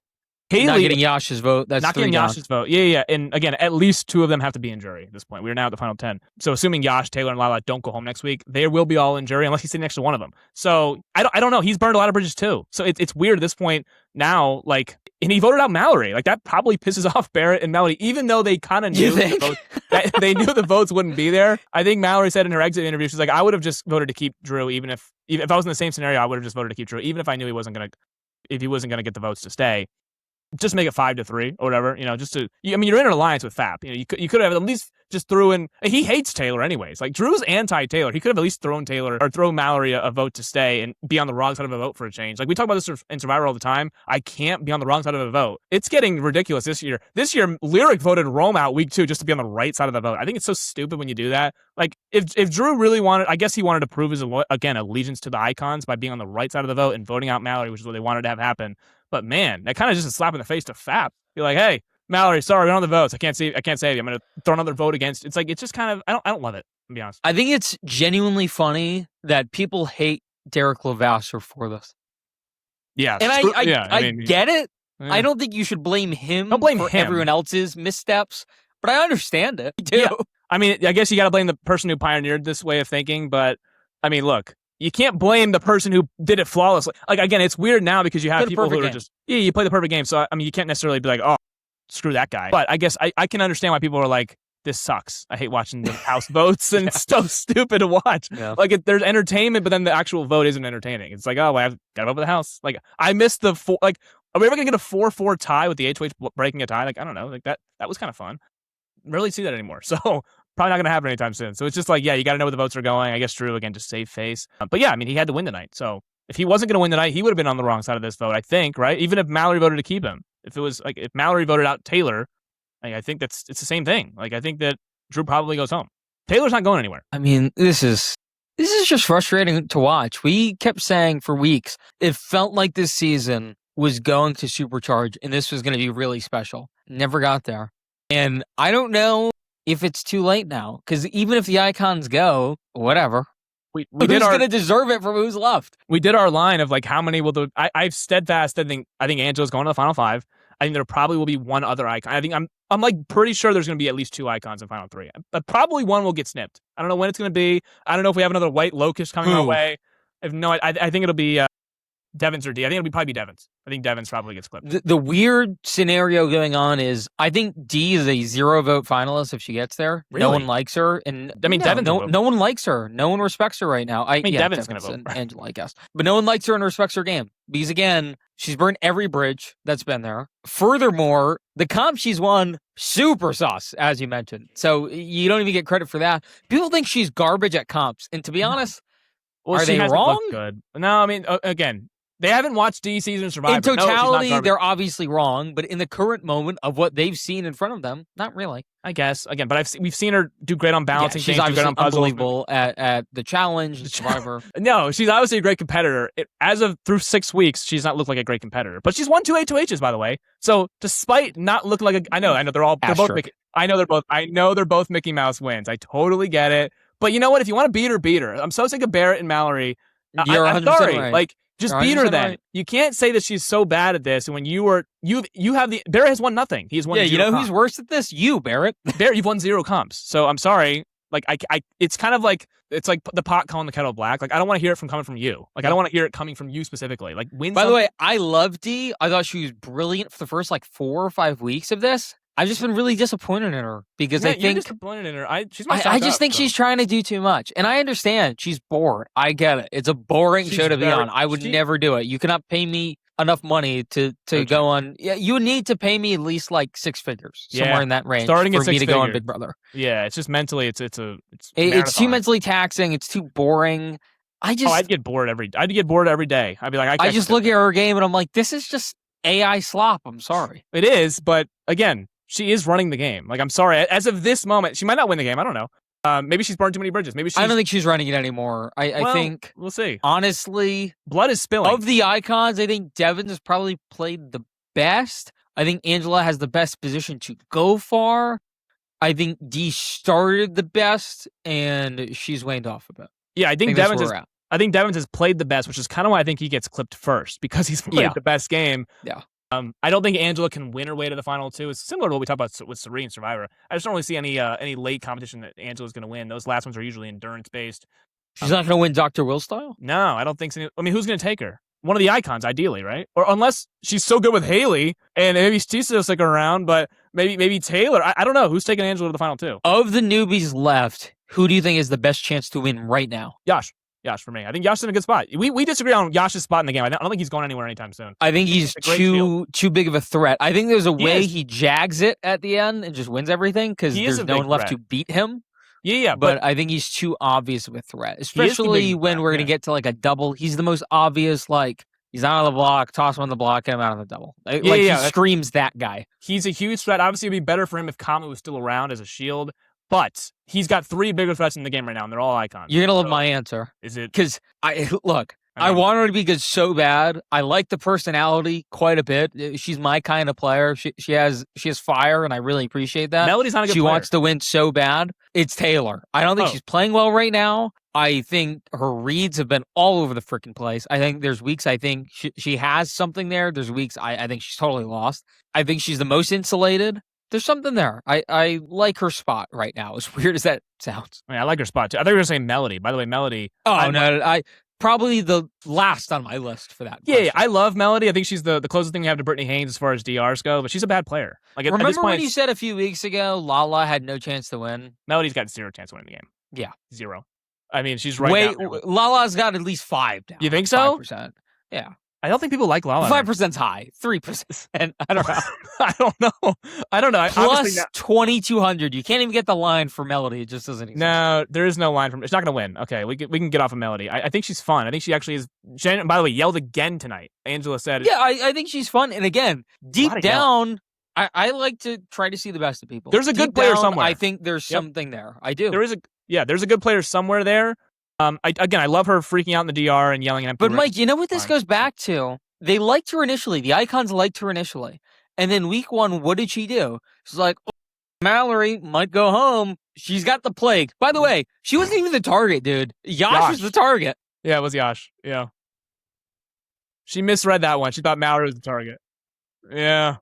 Haley, not getting Yash's vote. That's not getting Yash's vote. Yeah. And again, at least two of them have to be in jury at this point. We're now at the final 10. So assuming Yash, Taylor, and Lala don't go home next week, they will be all in jury unless he's sitting next to one of them. So I don't know. He's burned a lot of bridges too. So it's weird at this point now. Like, and he voted out Mallory. Like that probably pisses off Barrett and Melody, even though they kind of knew they knew the votes wouldn't be there. I think Mallory said in her exit interview, she's like, I would have just voted to keep Drew, even if I was in the same scenario, I would have just voted to keep Drew, even if I knew he wasn't gonna get the votes to stay. Just make it 5-3 or whatever, just to, I mean, you're in an alliance with FAP. You could have at least just threw in, he hates Taylor anyways. Like Drew's anti-Taylor. He could have at least thrown Taylor or throw Mallory a vote to stay and be on the wrong side of a vote for a change. Like we talk about this in Survivor all the time. I can't be on the wrong side of a vote. It's getting ridiculous this year. This year, Lyric voted Rome out week 2 just to be on the right side of the vote. I think it's so stupid when you do that. Like if Drew really wanted, I guess he wanted to prove his, again, allegiance to the icons by being on the right side of the vote and voting out Mallory, which is what they wanted to have happen. But man, that kind of just a slap in the face to FAP. You're like, hey, Mallory, sorry, we don't have the votes. I can't save you. I'm going to throw another vote against. It's like, it's just kind of, I don't love it, to be honest. I think it's genuinely funny that people hate Derek Levasseur for this. Yeah. And I get it. Yeah. I don't think you should blame him for everyone else's missteps, but I understand it too. Yeah. I mean, I guess you got to blame the person who pioneered this way of thinking, but I mean, look, you can't blame the person who did it flawlessly. Like, again, it's weird now because you have people who are just, you play the perfect game. So, I mean, you can't necessarily be like, oh, screw that guy. But I guess I can understand why people are like, this sucks. I hate watching the house votes and it's so stupid to watch. Yeah. Like, there's entertainment, but then the actual vote isn't entertaining. It's like, oh, well, I've got to vote for the house. Like, I missed the four. Like, are we ever going to get a 4-4 tie with the HOH breaking a tie? Like, I don't know. Like, that was kind of fun. Rarely see that anymore. So, probably not going to happen anytime soon. So it's just like, yeah, you got to know where the votes are going. I guess Drew, again, just save face. But yeah, I mean, he had to win tonight. So if he wasn't going to win tonight, he would have been on the wrong side of this vote, I think, right? Even if Mallory voted to keep him. If Mallory voted out Taylor, I think it's the same thing. Like, I think that Drew probably goes home. Taylor's not going anywhere. I mean, this is just frustrating to watch. We kept saying for weeks, it felt like this season was going to supercharge and this was going to be really special. Never got there. And I don't know if it's too late now, because even if the icons go, whatever. Who's going to deserve it from who's left? We did our line of like, how many will the... I've steadfast. I think Angela's going to the final 5. I think there probably will be one other icon. I think I'm like pretty sure there's going to be at least 2 icons in final 3. But probably one will get snipped. I don't know when it's going to be. I don't know if we have another white locust coming our way. I think it'll be Devins or D. I think it'll probably be Devins. I think Devins probably gets clipped. The weird scenario going on is I think D is a 0 vote finalist if she gets there. Really? No one likes her, and I mean, Devins. No one likes her. No one respects her right now. Devins going to vote. Angela, I guess, but no one likes her and respects her game because again, she's burned every bridge that's been there. Furthermore, the comp she's won super sus, as you mentioned. So you don't even get credit for that. People think she's garbage at comps, and to be honest, are they wrong? Good. No, I mean, again. They haven't watched D season Survivor. In totality, they're obviously wrong, but in the current moment of what they've seen in front of them, not really. I guess again, but we've seen her do great on balancing. She's obviously unbelievable at the challenge, the Survivor. No, she's obviously a great competitor. As of through 6 weeks, she's not looked like a great competitor, but she's won 2 HOHs, by the way. So despite not looking like I know they're both Mickey, I know they're both Mickey Mouse wins. I totally get it. But you know what? If you want to beat her. I'm so sick of Barrett and Mallory. I'm sorry, right. Like. Just beat her then. Right. You can't say that she's so bad at this. And when you have Barrett has won nothing. He's won. Yeah, you know who's worse at this? You, Barrett. Barrett, you've won 0 comps. So I'm sorry. Like it's kind of like it's like the pot calling the kettle black. Like I don't want to hear it coming from you. Like I don't want to hear it coming from you specifically. Like win. By the way, I love Dee. I thought she was brilliant for the first like 4 or 5 weeks of this. I've just been really disappointed in her because I think you're disappointed in her. She's my I just think she's trying to do too much, and I understand she's bored. I get it. It's a boring show to be on. I would never do it. You cannot pay me enough money to go on. Yeah, you need to pay me at least like 6 figures, somewhere in that range, starting for at me to go on figures. Big Brother. Yeah, it's just mentally, it's too mentally taxing. It's too boring. I'd get bored every day. I'd be like, I just look at her game and I'm like, this is just AI slop. I'm sorry. It is, but again, she is running the game. Like, I'm sorry. As of this moment, she might not win the game. I don't know. Maybe she's burned too many bridges. I don't think she's running it anymore. I think we'll see. Honestly, blood is spilling. Of the icons, I think Devin has probably played the best. I think Angela has the best position to go far. I think Dee started the best, and she's waned off a bit. Yeah, I think Devins has played the best, which is kind of why I think he gets clipped first, because he's played the best game. Yeah. I don't think Angela can win her way to the final two. It's similar to what we talked about with Serene Survivor. I just don't really see any late competition that Angela's going to win. Those last ones are usually endurance based. She's not going to win Dr. Will style? No, I don't think so. I mean, who's going to take her? One of the icons, ideally, right? Or unless she's so good with Haley, and maybe Tisa will stick around, but maybe Taylor. I don't know. Who's taking Angela to the final two? Of the newbies left, who do you think is the best chance to win right now? Yash for me. I think Yash is in a good spot. We disagree on Yash's spot in the game. I don't think he's going anywhere anytime soon. I think he's too big of a threat. I think there's a way he jags it at the end and just wins everything because there's no one left to beat him. Yeah. But I think he's too obvious of a threat, especially when we're going to get to like a double. He's the most obvious, like, he's not on the block, toss him on the block, get him out on the double. He screams that guy. He's a huge threat. Obviously, it would be better for him if Kama was still around as a shield. But he's got 3 bigger threats in the game right now, and they're all icons. You're going to love my answer. Is it? Because, I want her to be good so bad. I like the personality quite a bit. She's my kind of player. She has fire, and I really appreciate that. Melody's not a good player. She wants to win so bad. It's Taylor. I don't think she's playing well right now. I think her reads have been all over the freaking place. I think there's weeks I think she has something there. There's weeks I think she's totally lost. I think she's the most insulated. There's something there. I like her spot right now, as weird as that sounds. I like her spot, too. I thought you were going to say Melody. By the way, Melody... Oh, no, I probably the last on my list for that. Yeah, I love Melody. I think she's the closest thing we have to Brittany Haynes as far as DRs go, but she's a bad player. Like, remember at this point, when you said a few weeks ago Lala had no chance to win? Melody's got 0 chance to win the game. Yeah. 0. I mean, she's right now. Lala's got at least 5 now. You think so? 5%. Yeah. I don't think people like Lala. 5%'s high. 3%. I don't know. I don't know. Plus 2,200. You can't even get the line for Melody. It just doesn't exist. No, there is no line from. She's not going to win. Okay, we can get off of Melody. I think she's fun. I think she actually is. Shannon, by the way, yelled again tonight. Angela said. Yeah, I think she's fun. And again, deep down, I like to try to see the best of people. There's a good player somewhere. I think there's something there. I do. There's a good player somewhere there. I love her freaking out in the DR and yelling at. But Mike, you know what this goes back to? They liked her initially. The icons liked her initially. And then week 1, what did she do? She's like, Mallory might go home. She's got the plague. By the way, she wasn't even the target, dude. Yash was the target. Yeah, it was Yash. Yeah. She misread that one. She thought Mallory was the target. Yeah.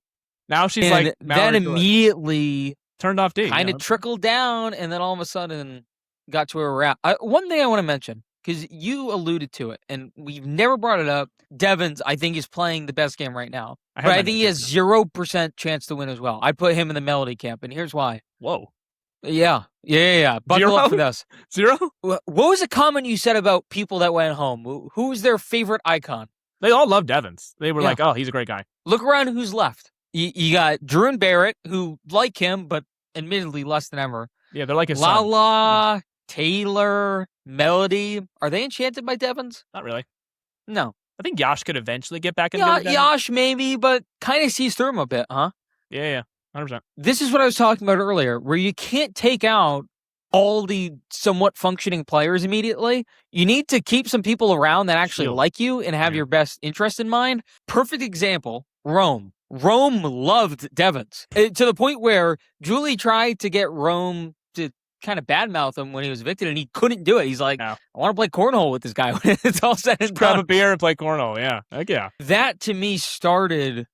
Now she's like, then immediately turned off D. Kind of trickled down, and then all of a sudden got to where we're at. One thing I want to mention, because you alluded to it, and we've never brought it up. Devins, I think, is playing the best game right now. But I think he has 0% chance to win as well. I'd put him in the Melody camp, and here's why. Whoa. Yeah. Buckle up for this. 0? What was a comment you said about people that went home? Who's their favorite icon? They all love Devins. They were like, oh, he's a great guy. Look around who's left. You got Drew and Barrett, who like him, but admittedly less than ever. Yeah, they're like his Lala, Taylor, Melody. Are they enchanted by Devins? Not really. No. I think Yash could eventually get back into it. Yash maybe, but kind of sees through him a bit, huh? Yeah, 100%. This is what I was talking about earlier, where you can't take out all the somewhat functioning players immediately. You need to keep some people around that actually like you and have your best interest in mind. Perfect example, Rome. Rome loved Devins to the point where Julie tried to get Rome to kind of badmouth him when he was evicted, and he couldn't do it. He's like, I want to play cornhole with this guy when it's all said and done. Grab a beer and play cornhole, yeah. Heck yeah. That, to me, started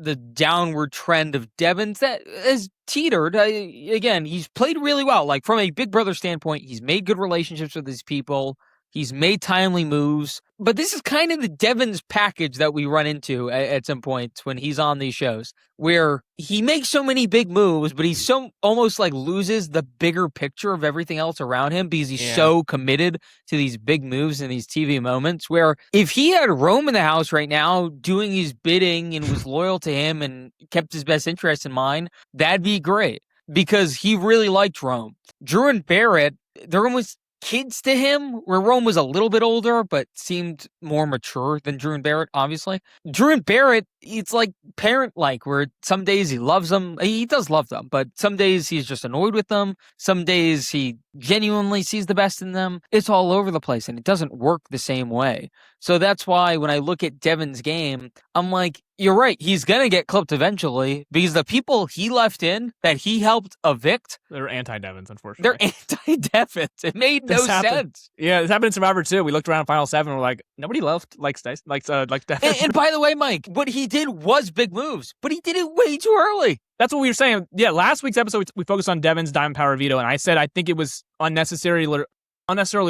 the downward trend of Devins that has teetered. Again, he's played really well. Like, from a Big Brother standpoint, he's made good relationships with these people. He's made timely moves. But this is kind of the Devins package that we run into at some points when he's on these shows, where he makes so many big moves, but he's so almost like loses the bigger picture of everything else around him because he's so committed to these big moves and these TV moments, where if he had Rome in the house right now doing his bidding and was loyal to him and kept his best interest in mind, that'd be great because he really liked Rome. Drew and Barrett, they're almost kids to him, where Rome was a little bit older, but seemed more mature than Drew and Barrett, obviously. Drew and Barrett, it's like parent-like, where some days he loves them. He does love them, but some days he's just annoyed with them. Some days he genuinely sees the best in them. It's all over the place, and it doesn't work the same way. So that's why when I look at Devin's game, I'm like, you're right. He's going to get clipped eventually because the people he left in that he helped evict, they're anti-Devins, unfortunately. They're anti-Devins. It made no sense. Yeah, this happened in Survivor too. We looked around Final 7 and we're like, nobody left likes Devins. And by the way, Mike, what he did was big moves, but he did it way too early. That's what we were saying. Yeah, last week's episode, we focused on Devin's Diamond Power veto, and I said I think it was unnecessarily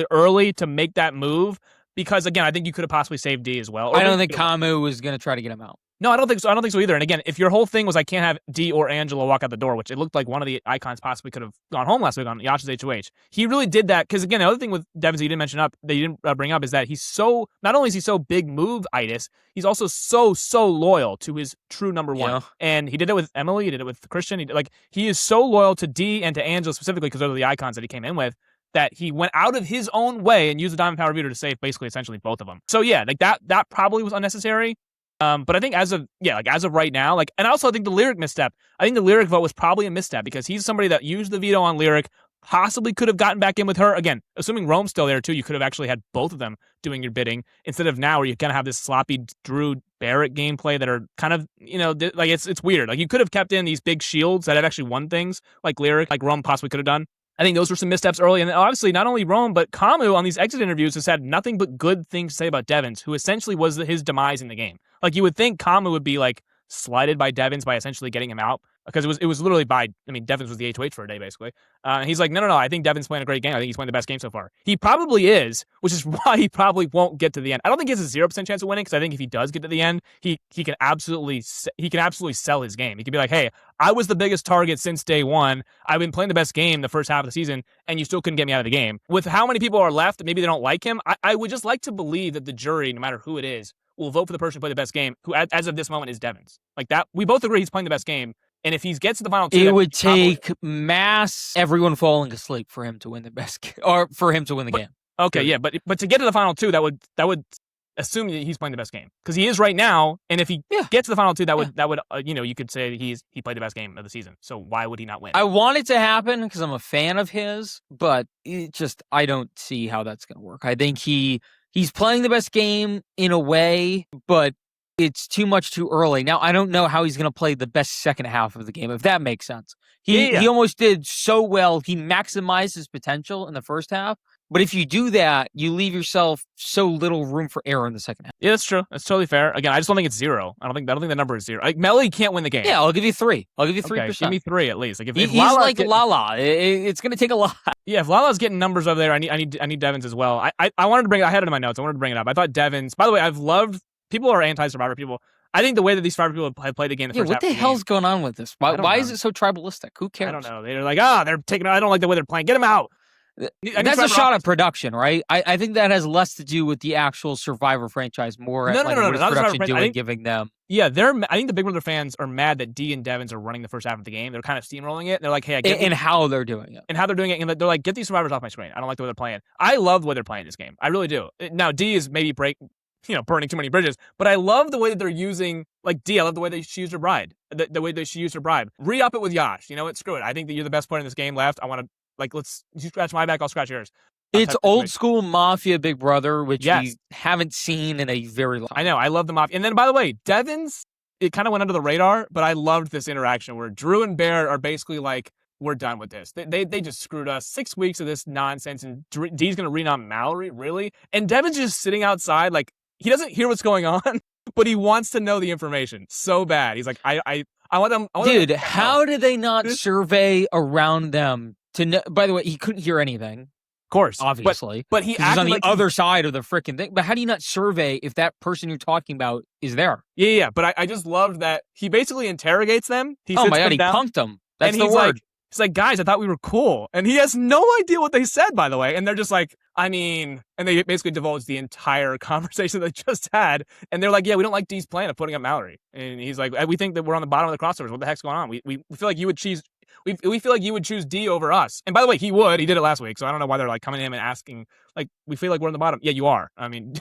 early to make that move because, again, I think you could have possibly saved D as well. I don't think Camu was going to try to get him out. No, I don't think so. I don't think so either. And again, if your whole thing was I can't have D or Angela walk out the door, which it looked like one of the icons possibly could have gone home last week on Yasha's HOH. He really did that because, again, the other thing with Devins that you didn't bring up is that he's so, not only is he so big move-itis, he's also so loyal to his true number one. Yeah. And he did it with Emily, he did it with Christian. He is so loyal to D and to Angela specifically because those are the icons that he came in with, that he went out of his own way and used the Diamond Power veto to save basically essentially both of them. So yeah, that probably was unnecessary. But I think as of right now, and I also think the Lyric misstep. I think the Lyric vote was probably a misstep because he's somebody that used the veto on Lyric, possibly could have gotten back in with her. Again, assuming Rome's still there too, you could have actually had both of them doing your bidding instead of now where you're gonna have this sloppy Drew Barrett gameplay that are kind of, it's weird. You could have kept in these big shields that have actually won things like Lyric, like Rome possibly could have done. I think those were some missteps early. And obviously, not only Rome, but Camu on these exit interviews has had nothing but good things to say about Devins, who essentially was his demise in the game. You would think Camu would be, slighted by Devins by essentially getting him out. Because it was literally Devins was the HOH for a day, basically. And he's like, no, I think Devins playing a great game. I think he's playing the best game so far. He probably is, which is why he probably won't get to the end. I don't think he has a 0% chance of winning, because I think if he does get to the end, he can absolutely sell his game. He could be like, hey, I was the biggest target since day one. I've been playing the best game the first half of the season, and you still couldn't get me out of the game. With how many people are left, maybe they don't like him, I would just like to believe that the jury, no matter who it is, will vote for the person who played the best game, who, as of this moment, is Devins. We both agree he's playing the best game. And if he gets to the final two, it would take everyone falling asleep for him to win the best or for him to win the game. Okay, yeah, but to get to the final two, that would assume that he's playing the best game, because he is right now. And if he gets to the final two, that would you could say he played the best game of the season. So why would he not win? I want it to happen because I'm a fan of his, but I don't see how that's going to work. I think he's playing the best game in a way, but it's too much too early. Now, I don't know how he's going to play the best second half of the game, if that makes sense. He almost did so well. He maximized his potential in the first half. But if you do that, you leave yourself so little room for error in the second half. Yeah, that's true. That's totally fair. Again, I just don't think it's 0. I don't think the number is 0. Melly can't win the game. Yeah, I'll give you 3. I'll give you 3%. Okay, give me 3 at least. If he's like Lala. It's going to take a lot. Yeah, if Lala's getting numbers over there, I need Devins as well. I wanted to bring it. I had it in my notes. I wanted to bring it up. I thought Devins. By the way, I've loved. People are anti-Survivor people. I think the way that these Survivor people have played the game, what the hell's going on with this? Why is it so tribalistic? Who cares? I don't know. They're like, they're taking. I don't like the way they're playing. Get them out. That's a shot at production, right? I think that has less to do with the actual Survivor franchise, more no, what is production doing, giving them. Yeah, I think the Big Brother fans are mad that D and Devins are running the first half of the game. They're kind of steamrolling it. They're like, hey, and how they're doing it. And how they're doing it. And they're like, get these Survivors off my screen. I don't like the way they're playing. I love the way they're playing this game. I really do. Now, D is maybe burning too many bridges, but I love the way that they're using, D, I love the way that she used her bride, the way that she used her bribe. Re-up it with Yash. You know what? Screw it. I think that you're the best player in this game left. I want to, you scratch my back, I'll scratch yours. It's old school Mafia Big Brother, which we haven't seen in a very long time. I know. I love the Mafia. And then, by the way, Devins, it kind of went under the radar, but I loved this interaction where Drew and Bear are basically like, we're done with this. They just screwed us. 6 weeks of this nonsense, and D's going to renom Mallory? Really? And Devin's just sitting outside, he doesn't hear what's going on. but he wants to know the information so bad. He's like, I want them. Dude, how did they not survey around them to know? By the way, he couldn't hear anything. Of course, obviously, but he acted on the other side of the freaking thing. But how do you not survey if that person you're talking about is there? Yeah. But I just loved that he basically interrogates them. Oh my god, he punked them. That's the word. He's like, guys, I thought we were cool, and he has no idea what they said, by the way. And they're just like, I mean, and they basically divulge the entire conversation they just had. And they're like, yeah, we don't like D's plan of putting up Mallory. And he's like, we think that we're on the bottom of the crossovers. What the heck's going on? We feel like you would choose. We feel like you would choose D over us. And by the way, he would. He did it last week. So I don't know why they're like coming to him and asking, like, we feel like we're on the bottom. Yeah, you are. I mean,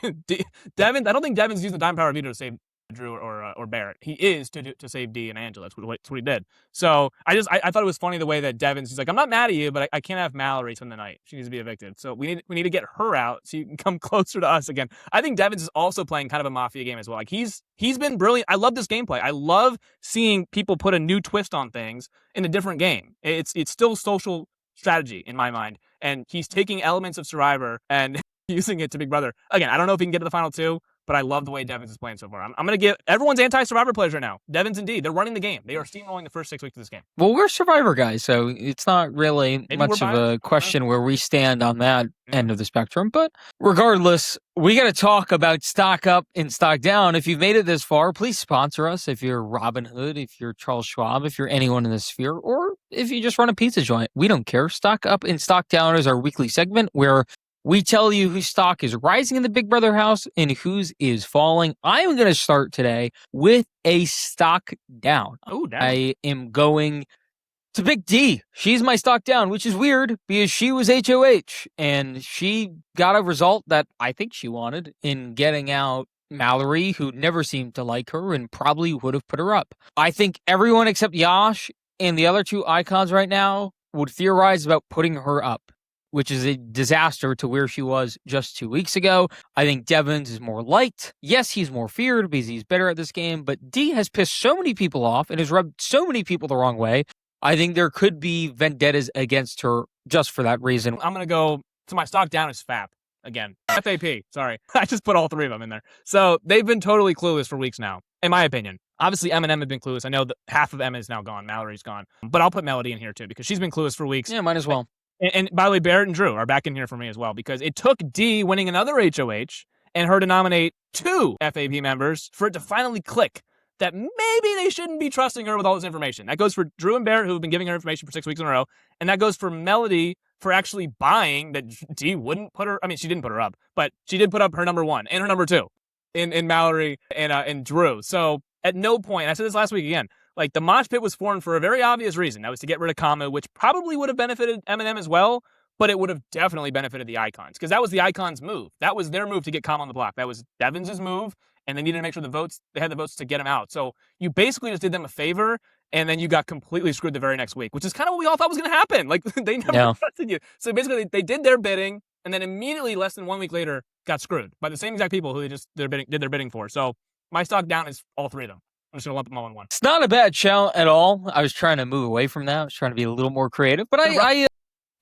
Devin, I don't think Devin's used the dime power veto to save Drew or Barrett. He is to save D and Angela. That's what he did. So I thought it was funny the way that Devin's, he's like, I'm not mad at you, but I can't have Mallory spend the night. She needs to be evicted. So we need to get her out so you can come closer to us again. I think Devin's is also playing kind of a mafia game as well. Like he's been brilliant. I love this gameplay. I love seeing people put a new twist on things in a different game. It's still social strategy in my mind, and he's taking elements of Survivor and using it to Big Brother. Again, I don't know if he can get to the final two, but I love the way Devins is playing so far. I'm going to give everyone's anti-Survivor players right now. Devins indeed. They're running the game. They are steamrolling the first 6 weeks of this game. Well, we're Survivor guys, so it's not really much of a question where we stand on that end of the spectrum. But regardless, we got to talk about stock up and stock down. If you've made it this far, please sponsor us. If you're Robin Hood, if you're Charles Schwab, if you're anyone in the sphere, or if you just run a pizza joint, we don't care. Stock up and stock down is our weekly segment where we tell you whose stock is rising in the Big Brother house and whose is falling. I'm going to start today with a stock down. Oh, damn. I am going to Big D. She's my stock down, which is weird because she was HOH and she got a result that I think she wanted in getting out Mallory, who never seemed to like her and probably would have put her up. I think everyone except Yash and the other two icons right now would theorize about putting her up, which is a disaster to where she was just 2 weeks ago. I think Devins is more liked. Yes, he's more feared because he's better at this game, but D has pissed so many people off and has rubbed so many people the wrong way. I think there could be vendettas against her just for that reason. I'm going to go to my stock down is FAP again. FAP, sorry. I just put all three of them in there. So they've been totally clueless for weeks now, in my opinion. Obviously, Eminem have been clueless. I know that half of Emma is now gone. Mallory's gone. But I'll put Melody in here too because she's been clueless for weeks. Yeah, might as well. And by the way, Barrett and Drew are back in here for me as well because it took D winning another HOH and her to nominate 2 FAP members for it to finally click that maybe they shouldn't be trusting her with all this information. That goes for Drew and Barrett, who have been giving her information for 6 weeks in a row. And that goes for Melody for actually buying that D wouldn't put her. I mean, she didn't put her up, but she did put up her number 1 and her number 2 in Mallory and Drew. So at no point, I said this last week again, like the mosh pit was formed for a very obvious reason. That was to get rid of Kama, which probably would have benefited Eminem as well, but it would have definitely benefited the icons because that was the icons' move. That was their move to get Kama on the block. That was Devins' move, and they needed to make sure they had the votes to get him out. So you basically just did them a favor, and then you got completely screwed the very next week, which is kind of what we all thought was going to happen. Like they never trusted you. So basically, they did their bidding, and then immediately, less than 1 week later, got screwed by the same exact people who did their bidding for. So my stock down is all 3 of them. I'm just going to lump them all in one. It's not a bad shout at all. I was trying to move away from that. I was trying to be a little more creative, but I totally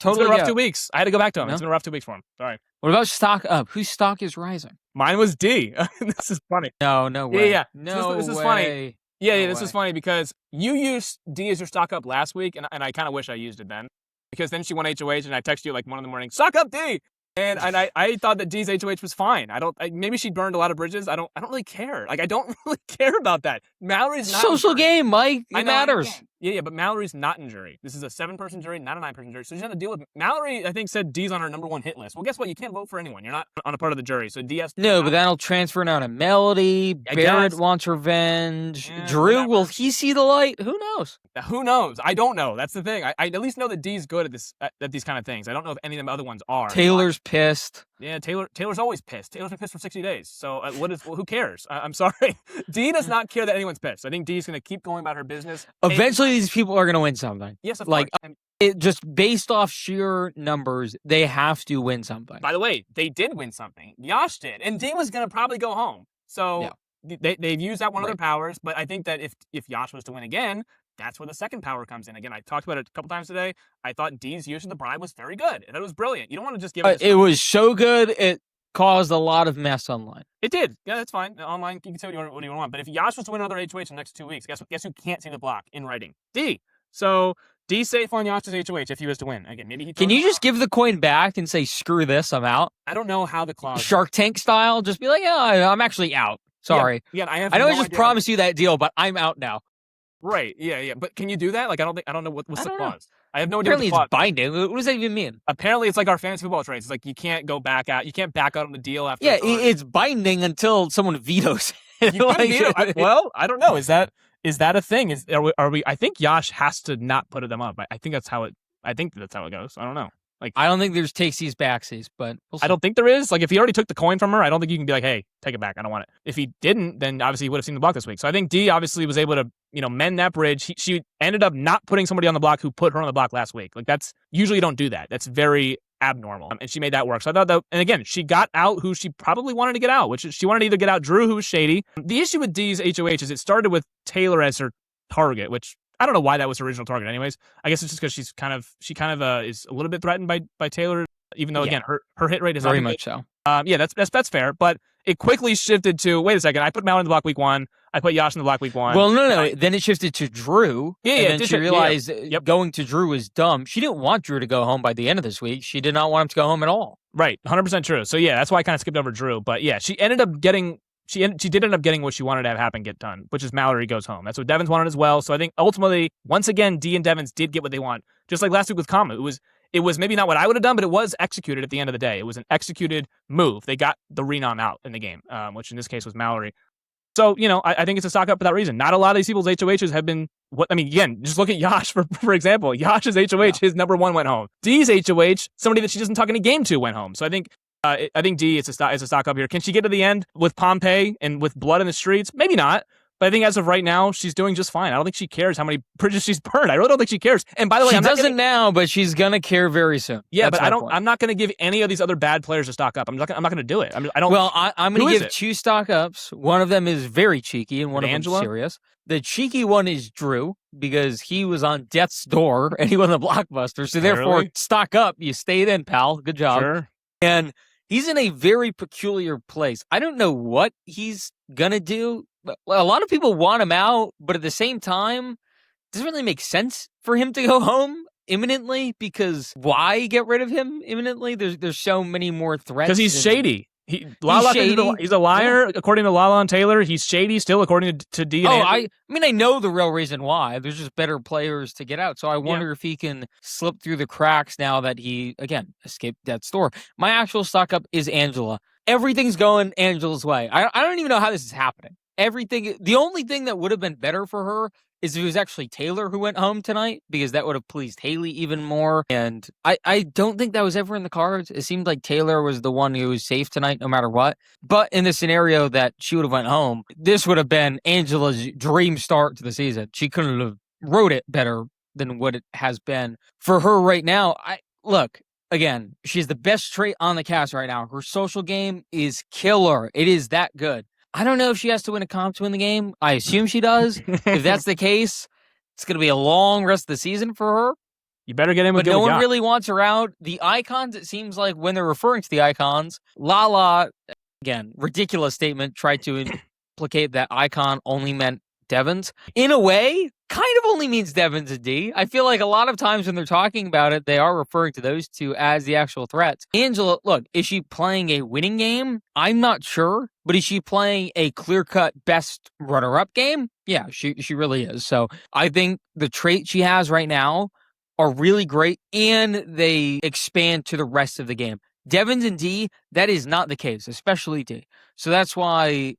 it's been a rough 2 weeks. I had to go back to him. No? It's been a rough 2 weeks for him. Sorry. What about stock up? Whose stock is rising? Mine was D. This is funny. No way. Yeah. No this is way. funny. Yeah, this is funny because you used D as your stock up last week, and I kind of wish I used it then because then she won HOH, and I texted you like 1 in the morning, stock up D. And I thought that D's HOH was fine. Maybe she burned a lot of bridges. I don't really care. Like I don't really care about that. Mallory's not social game, Mike. It matters. Yeah, but Mallory's not in jury. This is a 7-person jury, not a 9-person jury. So you have to deal with Mallory. I think said D's on her number 1 hit list. Well, guess what? You can't vote for anyone. You're not on a part of the jury. So D has to No, but that'll transfer now to Melody. Barrett wants revenge. Yeah, Drew, will he see the light? Who knows? Who knows? I don't know. That's the thing. I at least know that D's good at this at these kind of things. I don't know if any of the other ones are. Taylor's pissed. Yeah, Taylor's always pissed. Taylor's been pissed for 60 days. So who cares? I'm sorry. D does not care that anyone's pissed. I think D's going to keep going about her business. Eventually, these people are going to win something. Yes, of course. It just based off sheer numbers, they have to win something. By the way, they did win something. Yash did. And D was going to probably go home. So they've used that one of their powers. But I think that if Yash was to win again, that's where the second power comes in. Again, I talked about it a couple times today. I thought D's use of the bribe was very good. And it was brilliant. You don't want to just give it. It was so good. It caused a lot of mess online. It did. Yeah, that's fine. Online, you can say what you want. But if Yash was to win another HOH in the next 2 weeks, guess who can't see the block in writing? D. So D's safe on Yash's HOH if he was to win. Again, maybe he. Can you just give the coin back and say, screw this, I'm out? I don't know how the clause. Shark Tank style, just be like, yeah, I'm actually out. Sorry. Yeah, I know I just promised you that deal, but I'm out now. Right. Yeah. But can you do that? Like, I don't know what's the clause. I have no idea. Apparently, it's binding. What does that even mean? Apparently, it's like our fantasy football trades. It's like you can't go back out. You can't back out on the deal after. Yeah, it's binding until someone vetoes it. You like, veto. Well, I don't know. Is that a thing? Are we? I think Yash has to not put them up. I think that's how it. I think that's how it goes. I don't know. Like, I don't think there's takesies backsies, but I don't think there is. Like, if he already took the coin from her, I don't think you can be like, hey, take it back. I don't want it. If he didn't, then obviously he would have seen the block this week. So I think D obviously was able to, mend that bridge. She ended up not putting somebody on the block who put her on the block last week. Like, that's usually you don't do that. That's very abnormal. And she made that work. So I thought that, and again, she got out who she probably wanted to get out, which is she wanted to either get out Drew, who was shady. The issue with D's HOH is it started with Taylor as her target, which I don't know why that was her original target anyways. I guess it's just because she kind of is a little bit threatened by Taylor, even though, again, her hit rate is very much so. Yeah, that's fair. But it quickly shifted to, wait a second, I put Mal in the block week 1. I put Yash in the block week 1. Well, no. Then it shifted to Drew. Yeah, and then she realized going to Drew was dumb. She didn't want Drew to go home by the end of this week. She did not want him to go home at all. Right, 100% true. So, yeah, that's why I kind of skipped over Drew. But, yeah, she ended up getting... She did end up getting what she wanted to have happen get done, which is Mallory goes home. That's what Devins wanted as well. So I think ultimately, once again, D and Devins did get what they want. Just like last week with Kama. It was maybe not what I would have done, but it was executed at the end of the day. It was an executed move. They got the renom out in the game, which in this case was Mallory. So, I think it's a stock up for that reason. Not a lot of these people's HOHs have been, again, just look at Yash, for example. Yash's HOH, his number 1 went home. D's HOH, somebody that she doesn't talk any game to went home. So I think D is a stock up here. Can she get to the end with Pompeii and with blood in the streets? Maybe not. But I think as of right now, she's doing just fine. I don't think she cares how many bridges she's burned. I really don't think she cares. And by the way, she doesn't now, but she's gonna care very soon. Yeah, that's but I'm not gonna give any of these other bad players a stock up. I'm not gonna do it. I don't. Well, I'm gonna give 2 stock ups. One of them is very cheeky, and one of them is serious. The cheeky one is Drew because he was on death's door and he won the blockbuster. So therefore, stock up. You stayed in, pal. Good job. Sure. And he's in a very peculiar place. I don't know what he's going to do. A lot of people want him out, but at the same time, it doesn't really make sense for him to go home imminently because why get rid of him imminently? There's so many more threats. Because he's shady. Lala, he's a liar, according to Lala and Taylor. He's shady still, according to D. And I know the real reason why. There's just better players to get out. So I wonder if he can slip through the cracks now that he, again, escaped death's door. My actual stock up is Angela. Everything's going Angela's way. I don't even know how this is happening. The only thing that would have been better for her is if it was actually Taylor who went home tonight, because that would have pleased Haley even more. And I don't think that was ever in the cards. It seemed like Taylor was the one who was safe tonight no matter what. But in the scenario that she would have went home, this would have been Angela's dream start to the season. She couldn't have wrote it better than what it has been for her right now. Look, again, she's the best trait on the cast right now. Her social game is killer. It is that good. I don't know if she has to win a comp to win the game. I assume she does. If that's the case, it's going to be a long rest of the season for her. You better get in with But no one really wants her out. The icons, it seems like when they're referring to the icons, Lala, again, ridiculous statement, tried to implicate that icon only meant Devins. In a way, kind of only means Devins and D. I feel like a lot of times when they're talking about it, they are referring to those two as the actual threats. Angela, look, is she playing a winning game? I'm not sure. But is she playing a clear-cut best runner-up game? Yeah, she really is. So I think the traits she has right now are really great, and they expand to the rest of the game. Devins and D, that is not the case, especially D. So that's why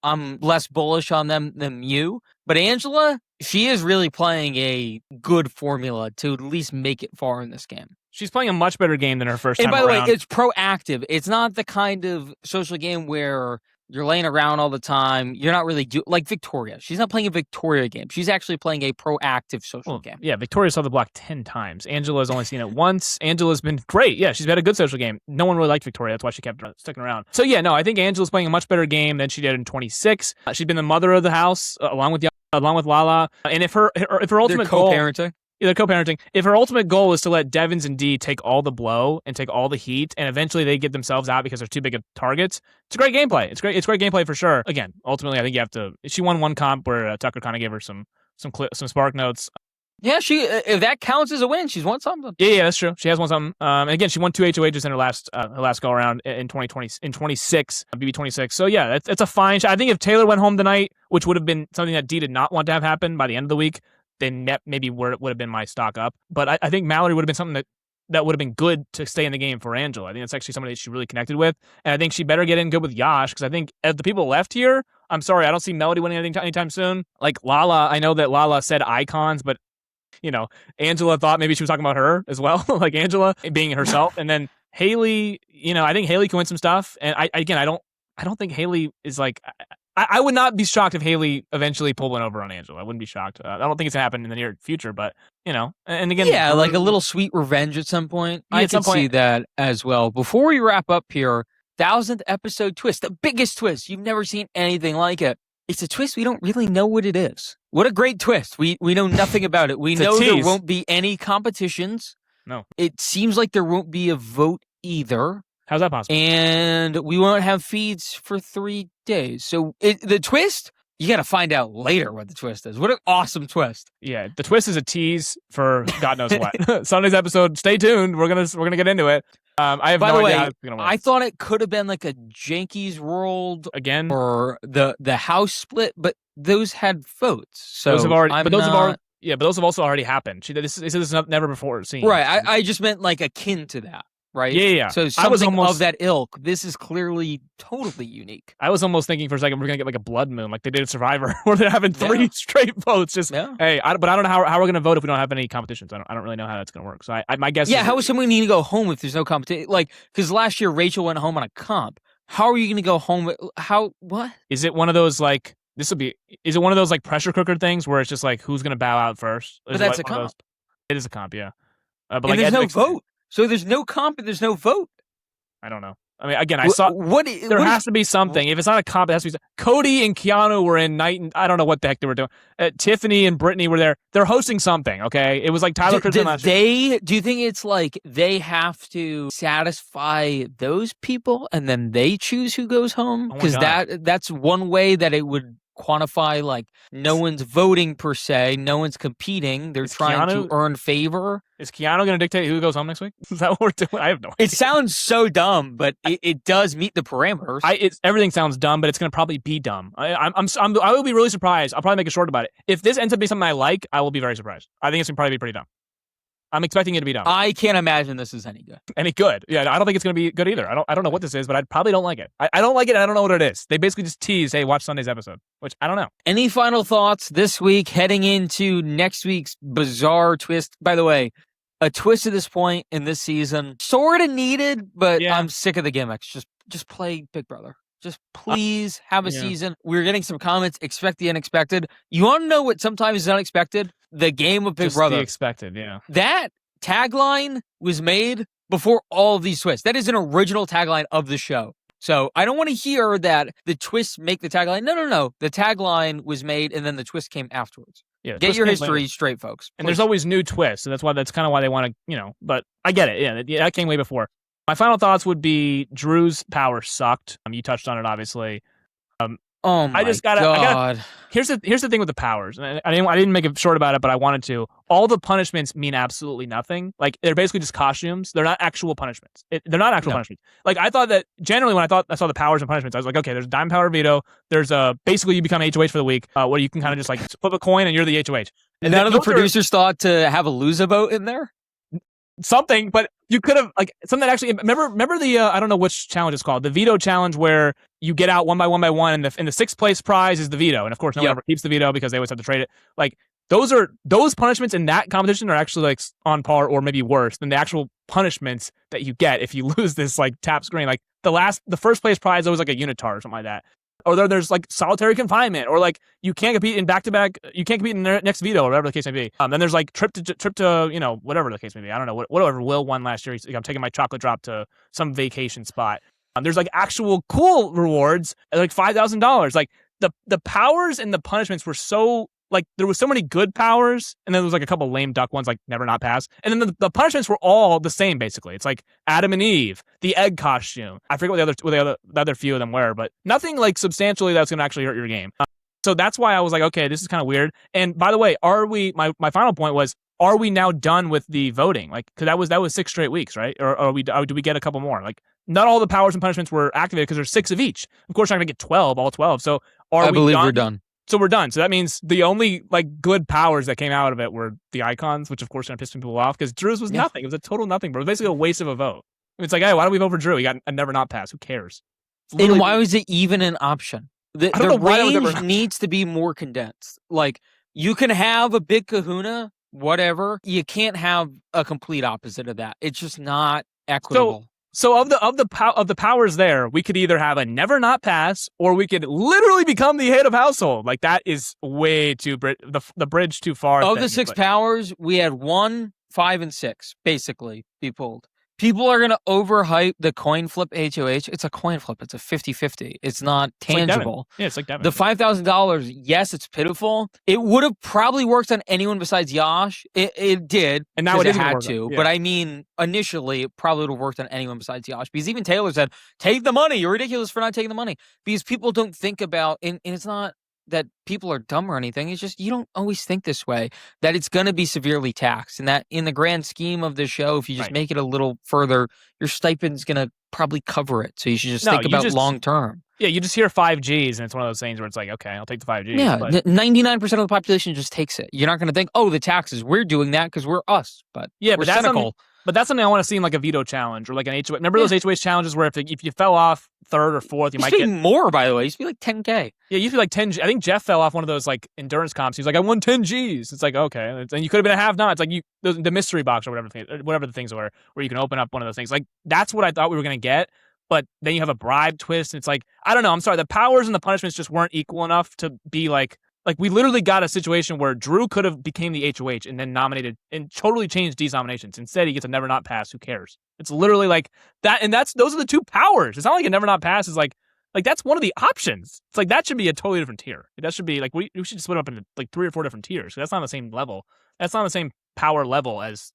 I'm less bullish on them than you. But Angela, she is really playing a good formula to at least make it far in this game. She's playing a much better game than her first time around. And by the way, it's proactive. It's not the kind of social game where you're laying around all the time. You're not really like Victoria. She's not playing a Victoria game. She's actually playing a proactive social game. Yeah, Victoria saw the block 10 times. Angela's only seen it once. Angela's been great. Yeah, she's had a good social game. No one really liked Victoria. That's why she kept sticking around. So yeah, no, I think Angela's playing a much better game than she did in 26. She's been the mother of the house along with Lala. And if her ultimate goal, co-parenting. Yeah, they're co-parenting. If her ultimate goal is to let Devins and Dee take all the blow and take all the heat, and eventually they get themselves out because they're too big of targets, it's a great gameplay. It's great gameplay for sure. Again, ultimately, I think you have to. She won one comp where Tucker kind of gave her some spark notes. Yeah, if that counts as a win, she's won something. Yeah, that's true. She has won something. And again, she won 2 HOHs in her last go around in 2020 in 26 BB 26. So yeah, it's a fine shot. I think if Taylor went home tonight, which would have been something that Dee did not want to have happen by the end of the week, then maybe would have been my stock up. But I think Mallory would have been something that would have been good to stay in the game for Angela. I think that's actually somebody that she really connected with, and I think she better get in good with Yash, because I think as the people left here, I'm sorry, I don't see Melody winning anything anytime soon. Like Lala, I know that Lala said icons, but Angela thought maybe she was talking about her as well, like Angela being herself. And then Haley, I think Haley can win some stuff. And I don't think Haley is like, I would not be shocked if Haley eventually pulled one over on Angela. I wouldn't be shocked. I don't think it's gonna happen in the near future, but and again, yeah, like a little sweet revenge at some point. I can see that as well. Before we wrap up here, 1000th episode twist, the biggest twist. You've never seen anything like it. It's a twist we don't really know what it is. What a great twist. We know nothing about it. We know there won't be any competitions. No. It seems like there won't be a vote either. How's that possible? And we won't have feeds for 3 days. So the twist, you got to find out later what the twist is. What an awesome twist. Yeah, the twist is a tease for God knows what. Sunday's episode, stay tuned. We're gonna get into it. I have no idea how it's gonna work. I thought it could have been like a Janky's World again, or the house split, but those had votes. So those have also already happened. This is never before seen. Right. I just meant like akin to that. Right. Yeah. So something of that ilk. This is clearly totally unique. I was almost thinking for a second we're gonna get like a blood moon, like they did at Survivor, where they're having 3 straight votes. Just hey, but I don't know how we're gonna vote if we don't have any competitions. I don't really know how that's gonna work. So my guess. Yeah. How is someone need to go home if there's no competition? Like, because last year Rachel went home on a comp. How are you gonna go home? What is it? One of those like is it one of those like pressure cooker things where it's just like who's gonna bow out first? But that's a comp. It is a comp, yeah. But like, there's no vote. So there's no comp and there's no vote. I don't know. I mean, again, I saw there has to be something. If it's not a comp, it has to be. Cody and Keanu were in night, and I don't know what the heck they were doing. Tiffany and Brittany were there. They're hosting something. Okay, it was like Tyler. Do you think it's like they have to satisfy those people and then they choose who goes home? Because that's one way that it would quantify, like, no one's voting per se, no one's competing, they're trying to earn favor. Is Keanu going to dictate who goes home next week? Is that what we're doing? I have no idea. It sounds so dumb, but it does meet the parameters. Everything sounds dumb, but it's going to probably be dumb. I will be really surprised. I'll probably make a short about it. If this ends up being something I like, I will be very surprised. I think it's going to probably be pretty dumb. I'm expecting it to be dumb. I can't imagine this is any good. Any good? Yeah, I don't think it's going to be good either. I don't know what this is, but I probably don't like it. I don't like it. And I don't know what it is. They basically just tease, hey, watch Sunday's episode, which I don't know. Any final thoughts this week heading into next week's bizarre twist? By the way, a twist at this point in this season, sort of needed, but I'm sick of the gimmicks. Just play Big Brother. Just please have a season. We're getting some comments. Expect the unexpected. You want to know what sometimes is unexpected? The game of Big Brother. The expected, yeah. That tagline was made before all of these twists. That is an original tagline of the show. So I don't want to hear that the twists make the tagline. No. The tagline was made and then the twist came afterwards. Yeah, get your history straight, folks. And there's always new twists. So that's kind of why they want to, but I get it. Yeah, that came way before. My final thoughts would be Drew's power sucked. You touched on it, obviously. Oh my God. Here's the thing with the powers. And I didn't make a short about it, but I wanted to. All the punishments mean absolutely nothing. Like, they're basically just costumes. They're not actual punishments. They're not actual punishments. Like, I thought that generally when I saw the powers and punishments, I was like, okay, there's Diamond Power Veto. There's basically you become HOH for the week, where you can kind of just like flip a coin and you're the HOH. And none of the producers thought to have a loser vote in there? Something, but you could have like something that actually remember the I don't know which challenge it's called, the veto challenge, where you get out one by one, and the 6th place prize is the veto, and of course no one ever keeps the veto because they always have to trade it. Like, those punishments in that competition are actually like on par or maybe worse than the actual punishments that you get if you lose this like tap screen. Like the first place prize is always like a unitar or something like that. Or there's like solitary confinement, or like you can't compete in back-to-back, you can't compete in the next veto, or whatever the case may be. Then there's like trip to whatever the case may be. I don't know, whatever Will won last year. I'm taking my chocolate drop to some vacation spot. There's like actual cool rewards, like $5,000. Like the powers and the punishments were so like there was so many good powers, and then there was like a couple lame duck ones, like never not pass, and then the punishments were all the same basically. It's like Adam and Eve, the egg costume. I forget what the other few of them were, but nothing like substantially that's going to actually hurt your game. So that's why I was like, okay, this is kind of weird. And by the way, my final point was, are we now done with the voting? Like, because that was 6 straight weeks, right? Or do we get a couple more? Like, not all the powers and punishments were activated because there's 6 of each. Of course, we're not gonna get 12, all 12. So I believe done? we're done. So we're done. So that means the only like good powers that came out of it were the icons, which of course are gonna piss people off because Drew's was nothing. It was a total nothing, bro. It was basically a waste of a vote. It's like, hey, why don't we vote for Drew? He got a never not pass. Who cares? And why was it even an option? The range needs needs to be more condensed. Like, you can have a big kahuna, whatever. You can't have a complete opposite of that. It's just not equitable. So of the powers there, we could either have a never not pass, or we could literally become the head of household. Like, that is way too the bridge too far. Of the 6 powers, we had 1, 5, and 6 basically be pulled. People are going to overhype the coin flip HOH. It's a coin flip. It's a 50-50. It's not tangible. It's like Devin. The $5,000, yes, it's pitiful. It would have probably worked on anyone besides Yash. It did. And now it had to. Yeah. But I mean, initially, it probably would have worked on anyone besides Yash. Because even Taylor said, take the money. You're ridiculous for not taking the money. Because people don't think about, and it's not that people are dumb or anything. It's just you don't always think this way, that it's going to be severely taxed, and that in the grand scheme of the show, if you just make it a little further, your stipend's going to probably cover it. So you should just think about long term. Yeah, you just hear 5Gs, and it's one of those things where it's like, okay, I'll take the 5Gs. Yeah, 99% of the population just takes it. You're not going to think, oh, the taxes, we're doing that because we're us. But yeah, we're cynical. But that's something I want to see in like a veto challenge or like an HOH. Remember those HOH challenges where if you fell off 3rd or 4th, you might get more. By the way, it used to be like 10K. Yeah, it used to be like 10. I think Jeff fell off one of those like endurance comps. He's like, I won 10 Gs. It's like, okay, and you could have been a have not. It's like the mystery box or whatever the things were, where you can open up one of those things. Like, that's what I thought we were gonna get. But then you have a bribe twist, and it's like, I don't know. I'm sorry, the powers and the punishments just weren't equal enough to be like we literally got a situation where Drew could have became the HOH and then nominated and totally changed D's nominations. Instead, he gets a never not pass. Who cares? It's literally like that, and those are the 2 powers. It's not like a never not pass is like that's one of the options. It's like that should be a totally different tier. That should be like we should split up into like 3 or 4 different tiers. That's not the same level. That's not the same power level as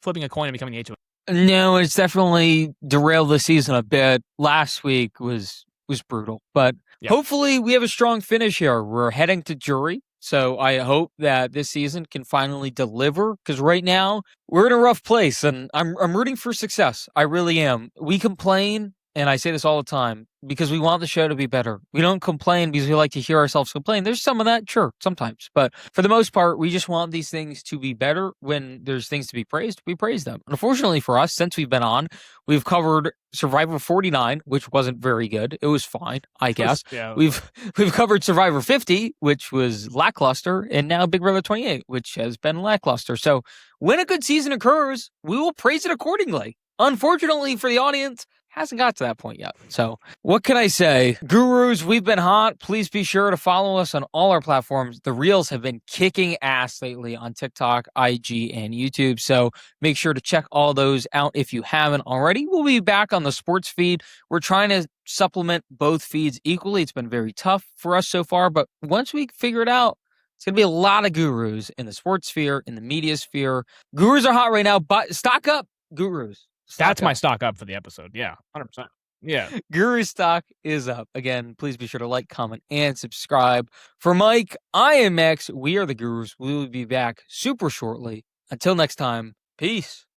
flipping a coin and becoming the HOH. No, it's definitely derailed the season a bit. Last week was brutal, but hopefully we have a strong finish here. We're heading to jury, so I hope that this season can finally deliver, because right now we're in a rough place, and I'm rooting for success. I really am. We complain, and I say this all the time, because we want the show to be better. We don't complain because we like to hear ourselves complain. There's some of that, sure, sometimes. But for the most part, we just want these things to be better. When there's things to be praised, we praise them. Unfortunately for us, since we've been on, we've covered Survivor 49, which wasn't very good. It was fine, I guess. We've covered Survivor 50, which was lackluster, and now Big Brother 28, which has been lackluster. So when a good season occurs, we will praise it accordingly. Unfortunately for the audience, hasn't got to that point yet. So what can I say? Gurus, we've been hot. Please be sure to follow us on all our platforms. The Reels have been kicking ass lately on TikTok, IG, and YouTube. So make sure to check all those out if you haven't already. We'll be back on the sports feed. We're trying to supplement both feeds equally. It's been very tough for us so far, but once we figure it out, it's going to be a lot of gurus in the sports sphere, in the media sphere. Gurus are hot right now, but stock up, gurus. That's my stock up for the episode. Yeah, 100%. Yeah. Guru stock is up. Again, please be sure to like, comment, and subscribe. For Mike, I am X. We are the Gurus. We will be back super shortly. Until next time, peace.